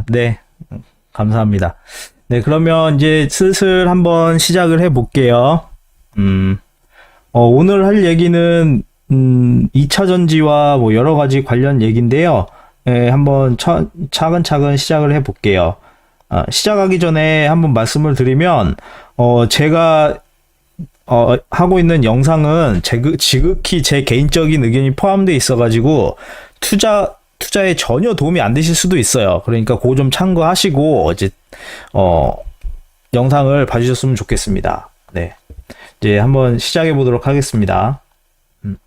네, 감사합니다. 네, 그러면 이제 슬슬 한번 시작을 해볼게요. 음, 오늘 할 얘기는, 2차 전지와 뭐 여러 가지 관련 얘기인데요. 한번 차근차근 시작을 해볼게요. 시작하기 전에 한번 말씀을 드리면, 제가 하고 있는 영상은 지극히 제 개인적인 의견이 포함되어 있어가지고 투자에 전혀 도움이 안 되실 수도 있어요. 그러니까 그거 좀 참고하시고 이제 영상을 봐주셨으면 좋겠습니다. 네, 이제 한번 시작해 보도록 하겠습니다. 음.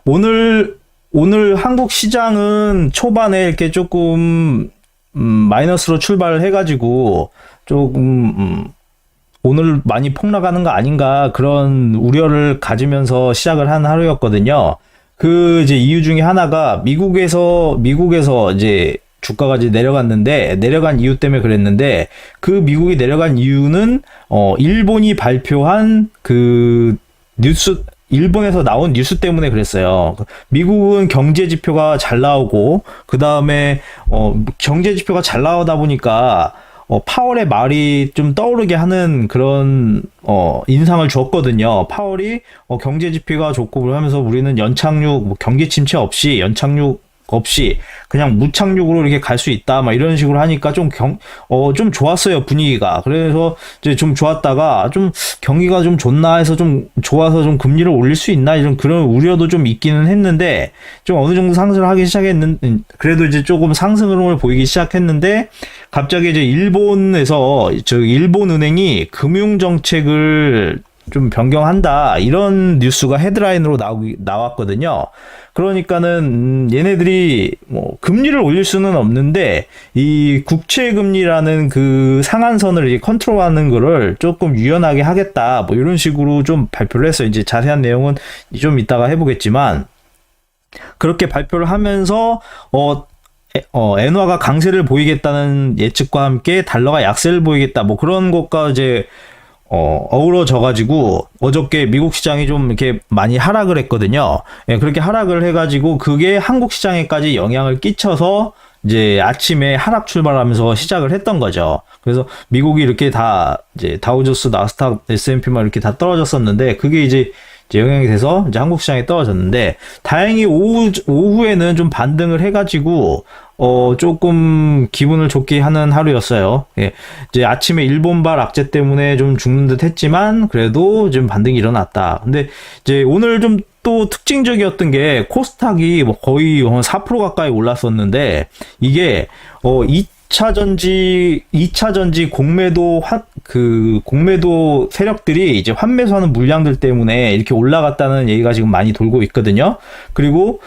오늘 한국 시장은 초반에 이렇게 조금 마이너스로 출발을 해가지고 조금 오늘 많이 폭락하는 거 아닌가 그런 우려를 가지면서 시작을 한 하루였거든요. 그 이제 이유 중에 하나가 미국에서 이제 주가가 이제 내려갔는데 내려간 이유 때문에 그랬는데 그 미국이 내려간 이유는 일본이 발표한 그 일본에서 나온 뉴스 때문에 그랬어요. 미국은 경제 지표가 잘 나오고 그 다음에 경제 지표가 잘 나오다 보니까 파월의 말이 좀 떠오르게 하는 그런 인상을 주었거든요. 파월이 경제 지표가 좋고 하면서 우리는 연착륙 뭐 경기 침체 없이 연착륙 없이 그냥 무착륙으로 이렇게 갈 수 있다 막 이런 식으로 하니까 좀 좋았어요, 분위기가. 그래서 이제 좀 좋았다가 좀 경기가 좀 좋나 해서 좀 좋아서 좀 금리를 올릴 수 있나 이런 그런 우려도 좀 있기는 했는데 좀 어느 정도 상승을 하기 시작했는 그래도 이제 조금 상승을 보이기 시작했는데 갑자기 이제 일본에서 일본 은행이 금융 정책을 좀 변경한다 이런 뉴스가 헤드라인으로 나왔거든요. 그러니까는 얘네들이 뭐 금리를 올릴 수는 없는데 이 국채 금리라는 그 상한선을 이제 컨트롤하는 거를 조금 유연하게 하겠다 뭐 이런 식으로 좀 발표를 했어요. 이제 자세한 내용은 좀 이따가 해보겠지만 그렇게 발표를 하면서 엔화가 강세를 보이겠다는 예측과 함께 달러가 약세를 보이겠다 뭐 그런 것과 이제 어우러져가지고 어저께 미국 시장이 좀 이렇게 많이 하락을 했거든요. 예, 그렇게 하락을 해가지고 그게 한국 시장에까지 영향을 끼쳐서 이제 아침에 하락 출발하면서 시작을 했던 거죠. 그래서 미국이 이렇게 다 이제 다우존스, 나스닥, S&P만 이렇게 다 떨어졌었는데 그게 이제 영향이 돼서 이제 한국 시장에 떨어졌는데 다행히 오후에는 좀 반등을 해가지고 조금 기분을 좋게 하는 하루였어요. 예. 이제 아침에 일본발 악재 때문에 좀 죽는 듯 했지만 그래도 좀 반등이 일어났다. 근데 이제 오늘 좀 또 특징적이었던 게 코스닥이 뭐 거의 4% 가까이 올랐었는데 이게 2차 전지 공매도 세력들이 이제 환매수하는 물량들 때문에 이렇게 올라갔다는 얘기가 지금 많이 돌고 있거든요. 그리고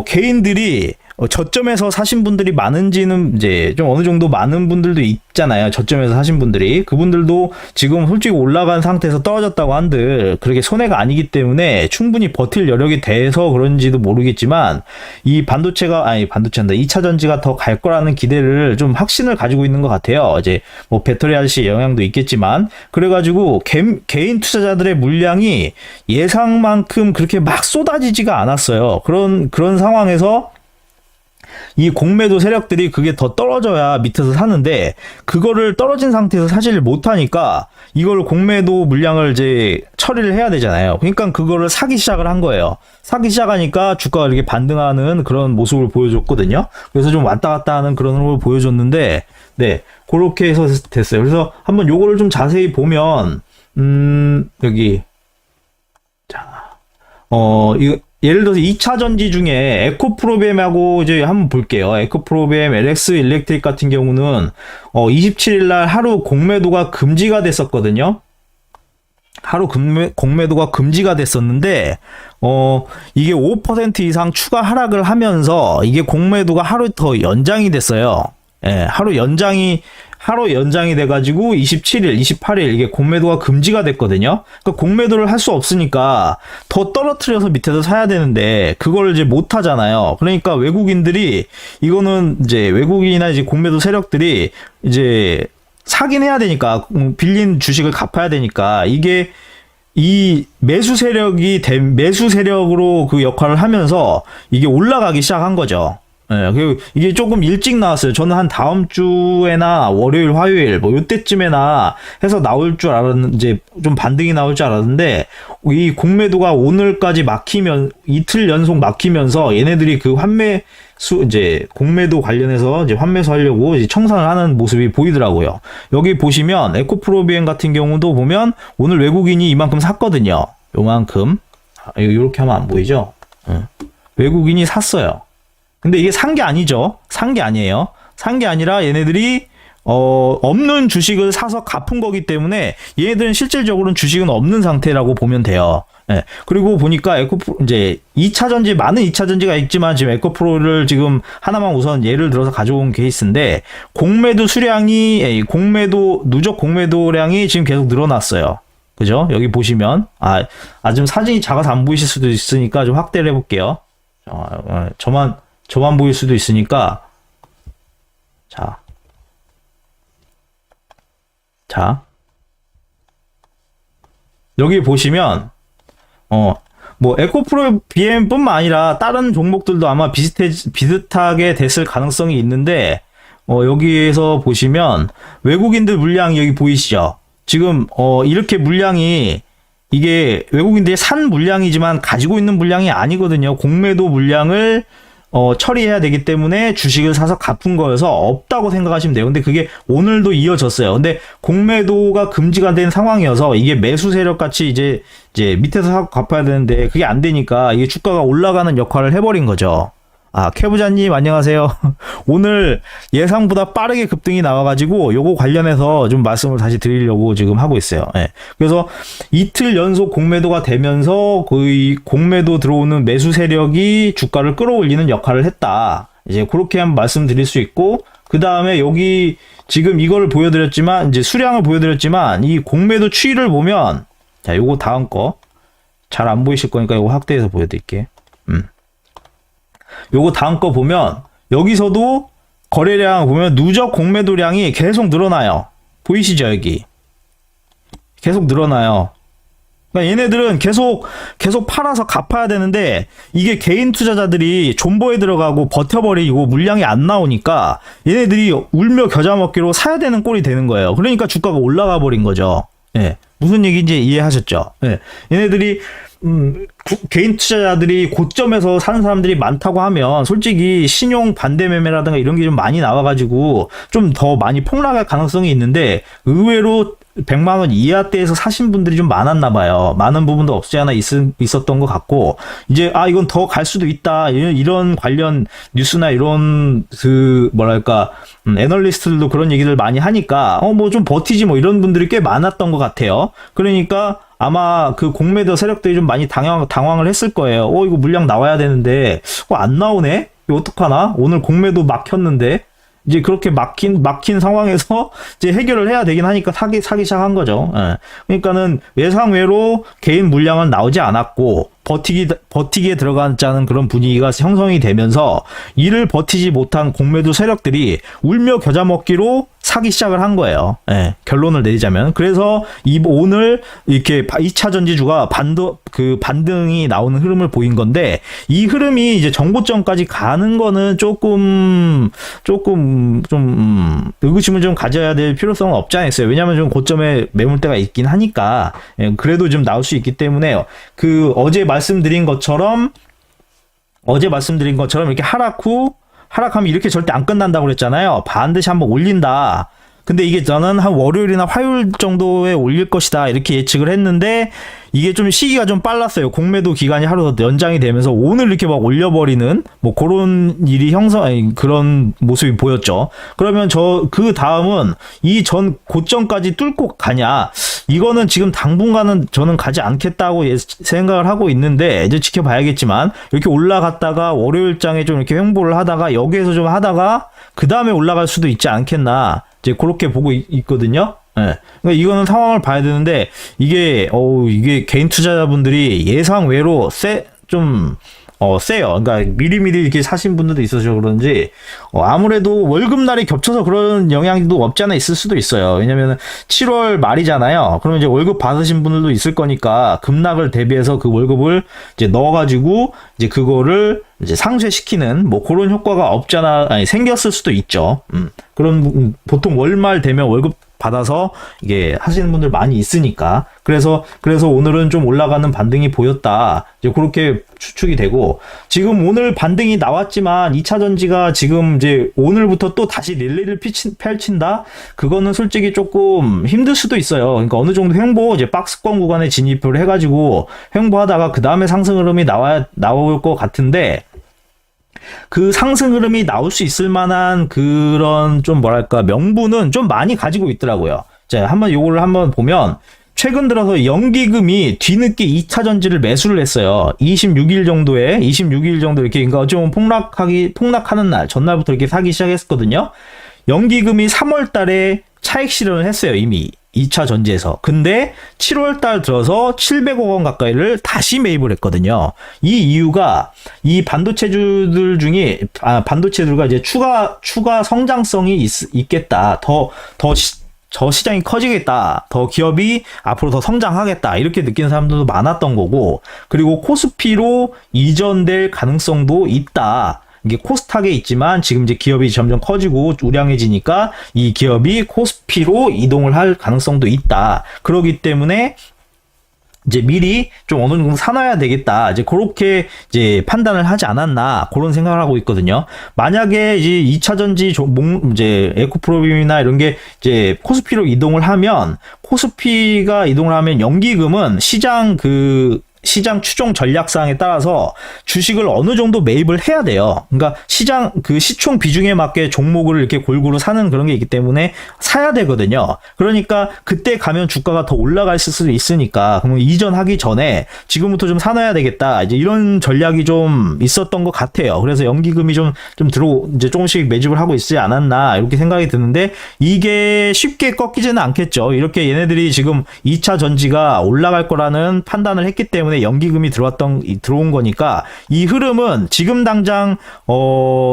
개인들이 저점에서 사신 분들이 많은지는 이제 좀 어느 정도 많은 분들도 있잖아요. 저점에서 사신 분들이. 그분들도 지금 솔직히 올라간 상태에서 떨어졌다고 한들 그렇게 손해가 아니기 때문에 충분히 버틸 여력이 돼서 그런지도 모르겠지만 이 반도체한다. 2차 전지가 더 갈 거라는 기대를 좀 확신을 가지고 있는 것 같아요. 이제 뭐 배터리 아저씨 영향도 있겠지만 그래가지고 개인 투자자들의 물량이 예상만큼 그렇게 막 쏟아지지가 않았어요. 그런 상황에서 이 공매도 세력들이 그게 더 떨어져야 밑에서 사는데 그거를 떨어진 상태에서 사지를 못하니까 이걸 공매도 물량을 이제 처리를 해야 되잖아요. 그러니까 그거를 사기 시작을 한 거예요. 사기 시작하니까 주가가 이렇게 반등하는 그런 모습을 보여줬거든요. 그래서 좀 왔다 갔다 하는 그런 흐름을 보여줬는데 네, 그렇게 해서 됐어요. 그래서 한번 요거를 좀 자세히 보면 여기 이거 예를 들어서 2차 전지 중에 에코프로비엠하고 이제 한번 볼게요. 에코프로비엠, LX 일렉트릭 같은 경우는 27일 날 하루 공매도가 금지가 됐었거든요. 하루 공매도가 금지가 됐었는데 이게 5% 이상 추가 하락을 하면서 이게 공매도가 하루 더 연장이 됐어요. 예, 하루 연장이 돼가지고 27일, 28일 이게 공매도가 금지가 됐거든요. 그러니까 공매도를 할 수 없으니까 더 떨어뜨려서 밑에서 사야 되는데 그걸 이제 못 하잖아요. 그러니까 외국인들이 이거는 이제 외국인이나 이제 공매도 세력들이 이제 사긴 해야 되니까 빌린 주식을 갚아야 되니까 이게 이 매수 세력으로 그 역할을 하면서 이게 올라가기 시작한 거죠. 예, 그리고 이게 조금 일찍 나왔어요. 저는 한 다음 주에나 월요일, 화요일, 뭐, 요때쯤에나 해서 나올 줄 알았는데, 이제 좀 반등이 나올 줄 알았는데, 이 공매도가 오늘까지 이틀 연속 막히면서 얘네들이 그 이제, 공매도 관련해서 이제 환매수 하려고 이제 청산을 하는 모습이 보이더라고요. 여기 보시면, 에코프로비엔 같은 경우도 보면, 오늘 외국인이 이만큼 샀거든요. 요만큼. 요렇게 하면 안 보이죠? 외국인이 샀어요. 근데 이게 산 게 아니죠. 산 게 아니에요. 산 게 아니라 얘네들이 없는 주식을 사서 갚은 거기 때문에 얘네들은 실질적으로는 주식은 없는 상태라고 보면 돼요. 예. 그리고 보니까 이제 2차전지 많은 2차전지가 있지만 지금 에코프로를 지금 하나만 우선 예를 들어서 가져온 케이스인데 누적 공매도량이 지금 계속 늘어났어요. 그죠? 여기 보시면 지금 사진이 작아서 안 보이실 수도 있으니까 좀 확대를 해볼게요. 저만 보일 수도 있으니까 자 여기 보시면 뭐 에코프로 BM뿐만 아니라 다른 종목들도 아마 비슷하게 됐을 가능성이 있는데 여기에서 보시면 외국인들 물량이 여기 보이시죠? 지금 이렇게 물량이 이게 외국인들이 산 물량이지만 가지고 있는 물량이 아니거든요. 공매도 물량을 처리해야 되기 때문에 주식을 사서 갚은 거여서 없다고 생각하시면 돼요. 근데 그게 오늘도 이어졌어요. 근데 공매도가 금지가 된 상황이어서 이게 매수 세력 같이 이제 밑에서 사고 갚아야 되는데 그게 안 되니까 이게 주가가 올라가는 역할을 해버린 거죠. 캐부자님 안녕하세요. 오늘 예상보다 빠르게 급등이 나와가지고 요거 관련해서 좀 말씀을 다시 드리려고 지금 하고 있어요. 예. 그래서 이틀 연속 공매도가 되면서 거의 공매도 들어오는 매수 세력이 주가를 끌어올리는 역할을 했다. 이제 그렇게 한번 말씀드릴 수 있고, 그 다음에 여기 지금 이걸 보여드렸지만, 이제 수량을 보여드렸지만, 이 공매도 추이를 보면, 자, 요거 다음 거. 잘 안 보이실 거니까 요거 확대해서 보여드릴게요. 요거 다음 거 보면 여기서도 거래량 보면 누적 공매도량이 계속 늘어나요. 보이시죠? 여기 계속 늘어나요. 그러니까 얘네들은 계속 팔아서 갚아야 되는데 이게 개인 투자자들이 존버에 들어가고 버텨버리고 물량이 안 나오니까 얘네들이 울며 겨자 먹기로 사야 되는 꼴이 되는 거예요. 그러니까 주가가 올라가 버린 거죠. 예. 무슨 얘기인지 이해하셨죠? 예. 얘네들이 개인 투자자들이 고점에서 사는 사람들이 많다고 하면 솔직히 신용 반대 매매라든가 이런 게 좀 많이 나와가지고 좀 더 많이 폭락할 가능성이 있는데 의외로 100만 원 이하대에서 사신 분들이 좀 많았나 봐요. 많은 부분도 없지 않아 있었던 것 같고, 이제 이건 더 갈 수도 있다, 이런 관련 뉴스나 이런 애널리스트들도 그런 얘기를 많이 하니까 뭐 좀 버티지 뭐 이런 분들이 꽤 많았던 것 같아요. 그러니까 아마 그 공매도 세력들이 좀 많이 당황을 했을 거예요. 이거 물량 나와야 되는데 안 나오네? 이거 어떡하나? 오늘 공매도 막혔는데. 이제 그렇게 막힌 상황에서 이제 해결을 해야 되긴 하니까 사기 시작한 거죠. 예. 그러니까는 예상외로 개인 물량은 나오지 않았고 버티기에 들어가자는 그런 분위기가 형성이 되면서 이를 버티지 못한 공매도 세력들이 울며 겨자 먹기로 사기 시작을 한 거예요. 예, 결론을 내리자면. 그래서 오늘 이렇게 2차 전지주가 반등이 나오는 흐름을 보인 건데, 이 흐름이 이제 정고점까지 가는 거는 조금 좀 의구심을 좀 가져야 될 필요성은 없지 않았어요. 왜냐하면 좀 고점에 매물대가 있긴 하니까. 예, 그래도 좀 나올 수 있기 때문에 어제 말씀드린 것처럼 이렇게 하락하면 이렇게 절대 안 끝난다고 그랬잖아요. 반드시 한번 올린다. 근데 이게 저는 한 월요일이나 화요일 정도에 올릴 것이다 이렇게 예측을 했는데, 이게 좀 시기가 좀 빨랐어요. 공매도 기간이 하루 더 연장이 되면서 오늘 이렇게 막 올려버리는 뭐 그런 일이 그런 모습이 보였죠. 그러면 그 다음은 이 전 고점까지 뚫고 가냐, 이거는 지금 당분간은 저는 가지 않겠다고 생각을 하고 있는데, 이제 지켜봐야겠지만, 이렇게 올라갔다가 월요일장에 좀 이렇게 횡보를 하다가 여기에서 좀 하다가 그 다음에 올라갈 수도 있지 않겠나, 이제 그렇게 보고 있거든요. 예. 그러니까 이거는 상황을 봐야 되는데, 이게 개인 투자자분들이 예상외로 세요. 그러니까 미리미리 이렇게 사신 분들도 있어서 그런지 아무래도 월급날이 겹쳐서 그런 영향도 없지 않아 있을 수도 있어요. 왜냐면 7월 말이잖아요. 그러면 이제 월급 받으신 분들도 있을 거니까 급락을 대비해서 그 월급을 이제 넣어가지고 이제 그거를 이제 상쇄시키는 뭐 그런 효과가 없잖아 아니 생겼을 수도 있죠. 그런 보통 월말 되면 월급 받아서 이게 하시는 분들 많이 있으니까 그래서 오늘은 좀 올라가는 반등이 보였다. 이제 그렇게 추측이 되고 지금 오늘 반등이 나왔지만 2차 전지가 지금 이제 오늘부터 또 다시 랠리를 펼친다. 그거는 솔직히 조금 힘들 수도 있어요. 그러니까 어느 정도 횡보 이제 박스권 구간에 진입을 해가지고 횡보하다가 그 다음에 상승 흐름이 나올 것 같은데. 그 상승 흐름이 나올 수 있을 만한 그런 좀 뭐랄까 명분은 좀 많이 가지고 있더라고요. 자, 요거를 한번 보면 최근 들어서 연기금이 뒤늦게 2차 전지를 매수를 했어요. 26일 정도 이렇게 그러니까 좀 폭락하는 날 전날부터 이렇게 사기 시작했거든요. 연기금이 3월 달에 차익 실현을 했어요. 이미 2차 전지에서. 근데 7월 달 들어서 700억 원 가까이를 다시 매입을 했거든요. 이 이유가 이 반도체들과 이제 추가 성장성이 있겠다. 더 시장이 커지겠다. 더 기업이 앞으로 더 성장하겠다. 이렇게 느끼는 사람들도 많았던 거고, 그리고 코스피로 이전될 가능성도 있다. 이게 코스닥에 있지만 지금 이제 기업이 점점 커지고 우량해지니까 이 기업이 코스피로 이동을 할 가능성도 있다. 그렇기 때문에 이제 미리 좀 어느 정도 사놔야 되겠다. 이제 그렇게 이제 판단을 하지 않았나 그런 생각을 하고 있거든요. 만약에 이제 2차 전지 이제 에코프로빔이나 이런 게 이제 코스피로 이동을 하면 연기금은 시장 추종 전략상에 따라서 주식을 어느 정도 매입을 해야 돼요. 그러니까 시총 비중에 맞게 종목을 이렇게 골고루 사는 그런 게 있기 때문에 사야 되거든요. 그러니까 그때 가면 주가가 더 올라갈 수도 있으니까 그러면 이전하기 전에 지금부터 좀 사놔야 되겠다. 이제 이런 전략이 좀 있었던 것 같아요. 그래서 연기금이 좀 이제 조금씩 매집을 하고 있지 않았나 이렇게 생각이 드는데 이게 쉽게 꺾이지는 않겠죠. 이렇게 얘네들이 지금 2차 전지가 올라갈 거라는 판단을 했기 때문에 연기금이 들어온 거니까 이 흐름은 지금 당장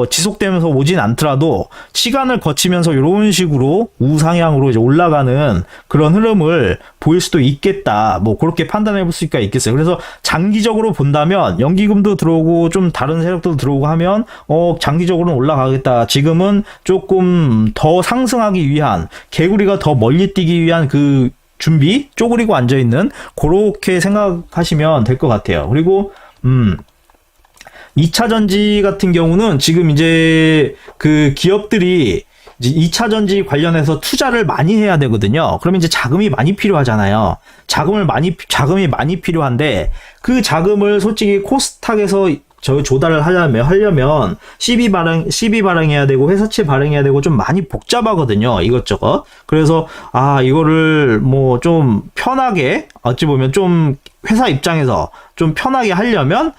지속되면서 오진 않더라도 시간을 거치면서 이런 식으로 우상향으로 이제 올라가는 그런 흐름을 보일 수도 있겠다. 뭐 그렇게 판단해 볼 수가 있겠어요. 그래서 장기적으로 본다면 연기금도 들어오고 좀 다른 세력도 들어오고 하면 장기적으로는 올라가겠다. 지금은 조금 더 상승하기 위한 개구리가 더 멀리 뛰기 위한 그 준비 쪼그리고 앉아있는 그렇게 생각하시면 될 것 같아요. 그리고 2차 전지 같은 경우는 지금 이제 그 기업들이 이제 2차 전지 관련해서 투자를 많이 해야 되거든요. 그러면 이제 자금이 많이 필요하잖아요. 자금이 많이 필요한데 그 자금을 솔직히 코스닥에서 조달을 하려면 CB 발행해야 되고 회사채 발행해야 되고 좀 많이 복잡하거든요. 이것저것. 그래서 이거를 뭐 좀 편하게 어찌 보면 좀 회사 입장에서 좀 편하게 하려면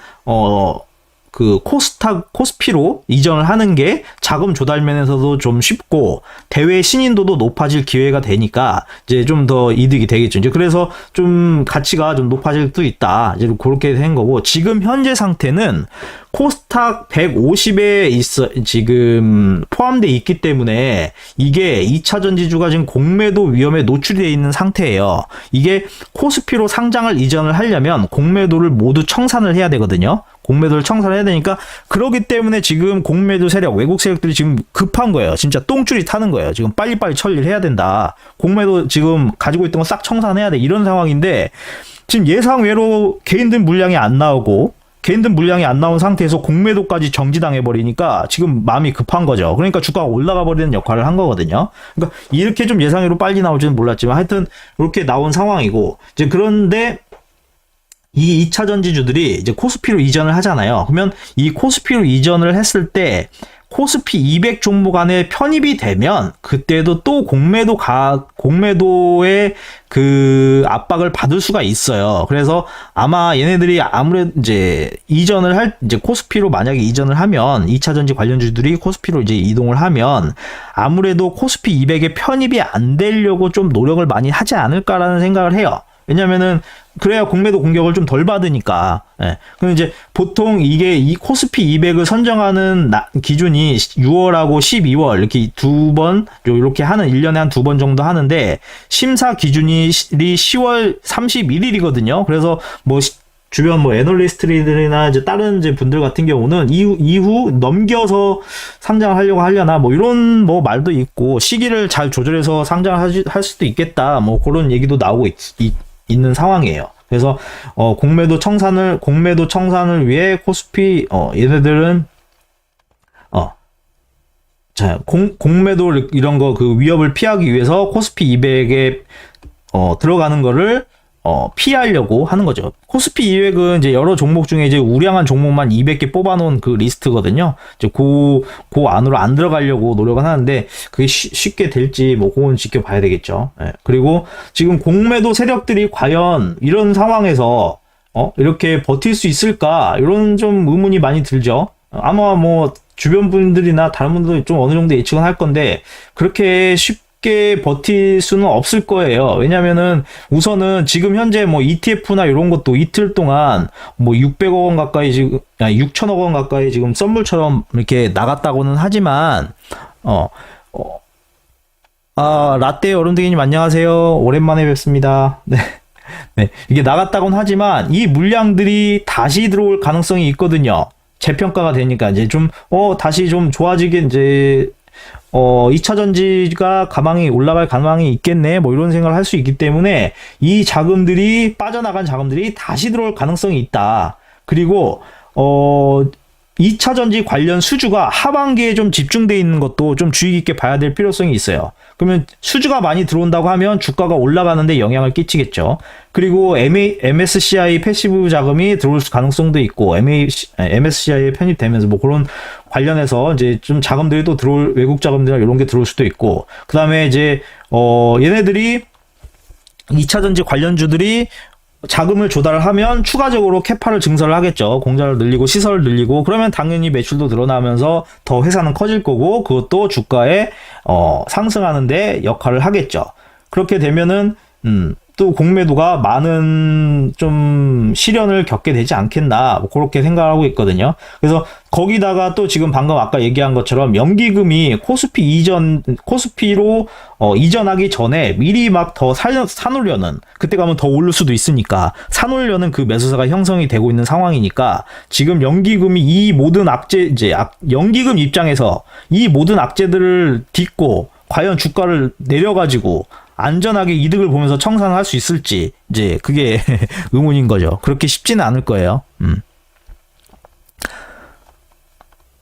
그 코스피로 이전을 하는 게 자금 조달 면에서도 좀 쉽고 대외 신인도도 높아질 기회가 되니까 이제 좀 더 이득이 되겠죠. 이제 그래서 좀 가치가 좀 높아질 수도 있다. 이제 그렇게 된 거고 지금 현재 상태는 코스닥 150에 지금 포함되어 있기 때문에 이게 2차 전지주가 지금 공매도 위험에 노출이 되어 있는 상태예요. 이게 코스피로 상장을 이전을 하려면 공매도를 모두 청산을 해야 되거든요. 공매도를 청산을 해야 되니까 그러기 때문에 지금 공매도 세력, 외국 세력들이 지금 급한 거예요. 진짜 똥줄이 타는 거예요. 지금 빨리빨리 처리를 해야 된다. 공매도 지금 가지고 있던 거 싹 청산해야 돼. 이런 상황인데 지금 예상외로 개인들 물량이 안 나온 상태에서 공매도까지 정지당해 버리니까 지금 마음이 급한 거죠. 그러니까 주가가 올라가 버리는 역할을 한 거거든요. 그러니까 이렇게 좀 예상외로 빨리 나올지는 몰랐지만 하여튼 이렇게 나온 상황이고 이제 그런데 이 2차 전지주들이 이제 코스피로 이전을 하잖아요. 그러면 이 코스피로 이전을 했을 때 코스피 200 종목 안에 편입이 되면 그때도 또 공매도의 그 압박을 받을 수가 있어요. 그래서 아마 얘네들이 아무래도 이제 이제 코스피로 만약에 이전을 하면 2차 전지 관련주들이 코스피로 이제 이동을 하면 아무래도 코스피 200에 편입이 안 되려고 좀 노력을 많이 하지 않을까라는 생각을 해요. 왜냐면은 그래야 공매도 공격을 좀 덜 받으니까. 예. 그럼 이제 보통 이게 이 코스피 200을 선정하는 기준이 6월하고 12월 이렇게 두 번, 이렇게 하는 1년에 한 두 번 정도 하는데 심사 기준이 10월 31일이거든요. 그래서 뭐 주변 뭐 애널리스트들이나 이제 다른 이제 분들 같은 경우는 이후 넘겨서 상장을 하려고 하려나 뭐 이런 뭐 말도 있고 시기를 잘 조절해서 상장을 할 수도 있겠다 뭐 그런 얘기도 나오고 있는 상황이에요. 그래서 공매도 청산을 위해 코스피 얘네들은 자 공매도 이런 거 그 위협을 피하기 위해서 코스피 200에 들어가는 거를 피하려고 하는 거죠. 코스피 200은 이제 여러 종목 중에 이제 우량한 종목만 200개 뽑아놓은 그 리스트거든요. 이제 그 안으로 안 들어가려고 노력은 하는데 그게 쉽게 될지 뭐 그건 지켜봐야 되겠죠. 예. 그리고 지금 공매도 세력들이 과연 이런 상황에서 이렇게 버틸 수 있을까 이런 좀 의문이 많이 들죠. 아마 뭐 주변 분들이나 다른 분들도 좀 어느 정도 예측은 할 건데 그렇게 쉽게 버틸 수는 없을 거예요. 왜냐면은 우선은 지금 현재 뭐 ETF나 이런 것도 이틀 동안 뭐 600억 원 가까이 지금 6천억 원 가까이 지금 썸물처럼 이렇게 나갔다고는 하지만 라떼 얼음등이님 안녕하세요. 오랜만에 뵙습니다. 네. 네. 이게 나갔다고는 하지만 이 물량들이 다시 들어올 가능성이 있거든요. 재평가가 되니까 이제 좀 다시 좀 좋아지게 이제 2차 전지가 가망이 올라갈 가망이 있겠네 뭐 이런 생각을 할 수 있기 때문에 이 자금들이 빠져나간 자금들이 다시 들어올 가능성이 있다. 그리고 2차 전지 관련 수주가 하반기에 좀 집중돼 있는 것도 좀 주의 깊게 봐야 될 필요성이 있어요. 그러면 수주가 많이 들어온다고 하면 주가가 올라가는데 영향을 끼치겠죠. 그리고 MSCI 패시브 자금이 들어올 가능성도 있고 MSCI에 편입되면서 뭐 그런 관련해서 이제 좀 자금들이 또 외국 자금들 이런 게 들어올 수도 있고 그다음에 이제 얘네들이 2차 전지 관련주들이 자금을 조달하면 추가적으로 캐파를 증설을 하겠죠. 공장을 늘리고 시설을 늘리고 그러면 당연히 매출도 늘어나면서 더 회사는 커질 거고 그것도 주가에 상승하는데 역할을 하겠죠. 그렇게 되면은 또 공매도가 많은 좀 시련을 겪게 되지 않겠나 뭐 그렇게 생각하고 있거든요. 그래서 거기다가 또 지금 방금 아까 얘기한 것처럼 연기금이 코스피로 이전하기 전에 미리 막 더 사놓으려는 그때 가면 더 오를 수도 있으니까 사놓으려는 그 매수세가 형성이 되고 있는 상황이니까 지금 연기금이 이 모든 연기금 입장에서 이 모든 악재들을 딛고 과연 주가를 내려가지고 안전하게 이득을 보면서 청산을 할 수 있을지 이제 그게 의문인 거죠. 그렇게 쉽지는 않을 거예요.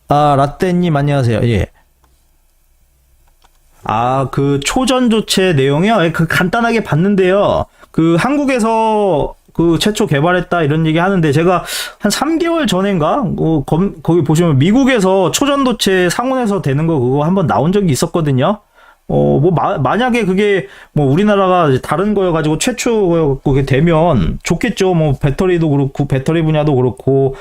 라떼님 안녕하세요. 예. 그 초전 조치 내용이요? 그 간단하게 봤는데요. 그 한국에서 그 최초 개발했다 이런 얘기 하는데 제가 한 3개월 전인가 거기 보시면 미국에서 초전도체 상온에서 되는 거 그거 한번 나온 적이 있었거든요. 만약에 그게 뭐 우리나라가 다른 거여가지고 최초여갖고 그게 되면 좋겠죠. 뭐 배터리도 그렇고 배터리 분야도 그렇고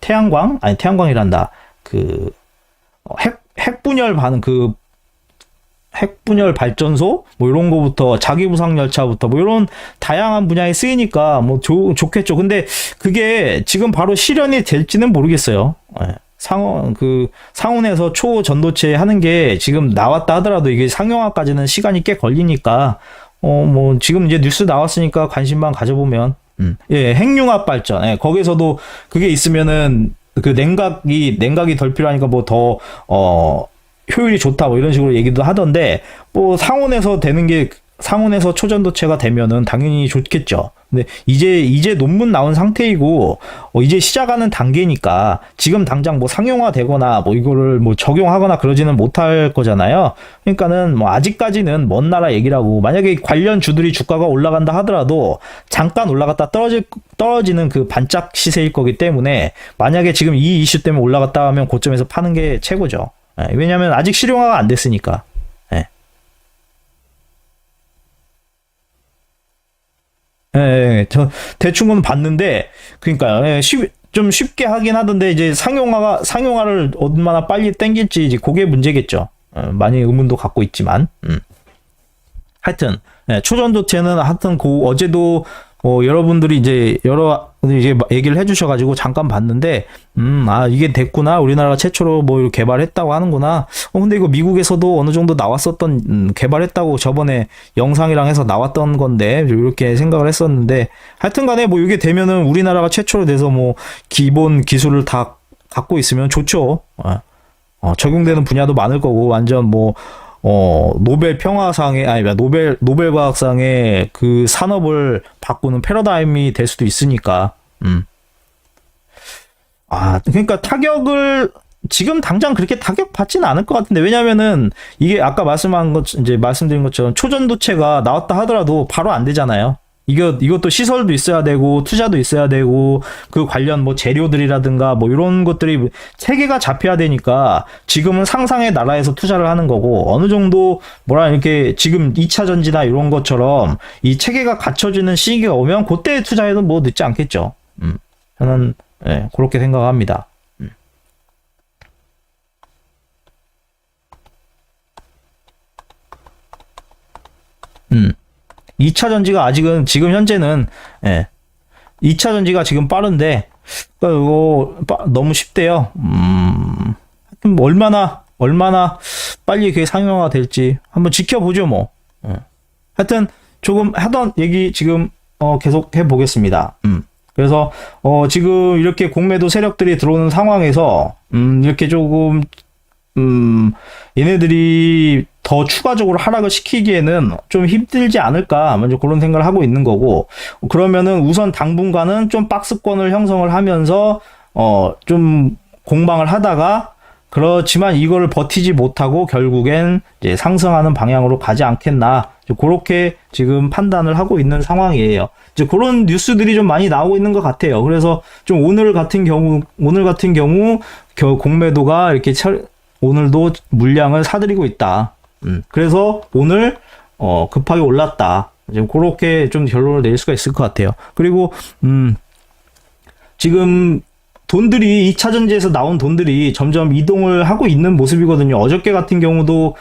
태양광이란다. 핵분열 발전소 뭐 이런 거부터 자기부상 열차부터 뭐 이런 다양한 분야에 쓰이니까 뭐 좋겠죠. 근데 그게 지금 바로 실현이 될지는 모르겠어요. 상온에서 초전도체 하는 게 지금 나왔다 하더라도 이게 상용화까지는 시간이 꽤 걸리니까 뭐 지금 이제 뉴스 나왔으니까 관심만 가져보면 예, 핵융합 발전. 예, 거기서도 그게 있으면은 그 냉각이 덜 필요하니까 뭐 더 효율이 좋다 뭐 이런 식으로 얘기도 하던데 뭐 상온에서 초전도체가 되면은 당연히 좋겠죠. 근데 이제 논문 나온 상태이고 이제 시작하는 단계니까 지금 당장 뭐 상용화 되거나 뭐 이거를 뭐 적용하거나 그러지는 못할 거잖아요. 그러니까는 뭐 아직까지는 먼 나라 얘기라고 만약에 관련 주들이 주가가 올라간다 하더라도 잠깐 올라갔다 떨어지는 그 반짝 시세일 거기 때문에 만약에 지금 이 이슈 때문에 올라갔다 하면 고점에서 파는 게 최고죠. 왜냐면 아직 실용화가 안 됐으니까. 저 대충은 봤는데 그러니까요. 좀 쉽게 하긴 하던데 이제 상용화를 얼마나 빨리 땡길지 이제 그게 문제겠죠. 많이 의문도 갖고 있지만. 하여튼 초전도체는 하여튼 어제도 여러분들이 이제 이제 얘기를 해주셔가지고 잠깐 봤는데 이게 됐구나, 우리나라가 최초로 뭐 개발했다고 하는구나. 근데 이거 미국에서도 어느 정도 나왔었던 개발했다고 저번에 영상이랑 해서 나왔던 건데 이렇게 생각을 했었는데, 하여튼간에 뭐 이게 되면은 우리나라가 최초로 돼서 뭐 기본 기술을 다 갖고 있으면 좋죠. 적용되는 분야도 많을 거고, 완전 뭐 노벨 평화상의, 아니, 노벨 과학상의 그 산업을 바꾸는 패러다임이 될 수도 있으니까. 그러니까 타격을, 지금 당장 그렇게 타격 받지는 않을 것 같은데, 왜냐면은 이게 아까 말씀드린 것처럼 초전도체가 나왔다 하더라도 바로 안 되잖아요. 이것도 시설도 있어야 되고, 투자도 있어야 되고, 그 관련 뭐 재료들이라든가 뭐 이런 것들이 체계가 잡혀야 되니까 지금은 상상의 나라에서 투자를 하는 거고, 어느 정도 이렇게 지금 2차 전지나 이런 것처럼 이 체계가 갖춰지는 시기가 오면 그때 투자해도 뭐 늦지 않겠죠. 저는 그렇게 생각합니다. 2차 전지가 아직은, 지금 현재는 2차 전지가 지금 빠른데 이거 너무 쉽대요. 얼마나 빨리 그게 상용화가 될지 한번 지켜보죠 뭐. 하여튼 조금 하던 얘기 지금 계속 해보겠습니다. 그래서 지금 이렇게 공매도 세력들이 들어오는 상황에서 이렇게 조금 얘네들이 더 추가적으로 하락을 시키기에는 좀 힘들지 않을까, 먼저 그런 생각을 하고 있는 거고, 그러면은 우선 당분간은 좀 박스권을 형성을 하면서 좀 공방을 하다가, 그렇지만 이거를 버티지 못하고 결국엔 이제 상승하는 방향으로 가지 않겠나, 그렇게 지금 판단을 하고 있는 상황이에요. 이제 그런 뉴스들이 좀 많이 나오고 있는 것 같아요. 그래서 좀 오늘 같은 경우 공매도가 이렇게 오늘도 물량을 사들이고 있다. 그래서 오늘 급하게 올랐다. 지금 그렇게 좀 결론을 내릴 수가 있을 것 같아요. 그리고 지금 돈들이 2차 전지에서 나온 돈들이 점점 이동을 하고 있는 모습이거든요. 어저께 같은 경우도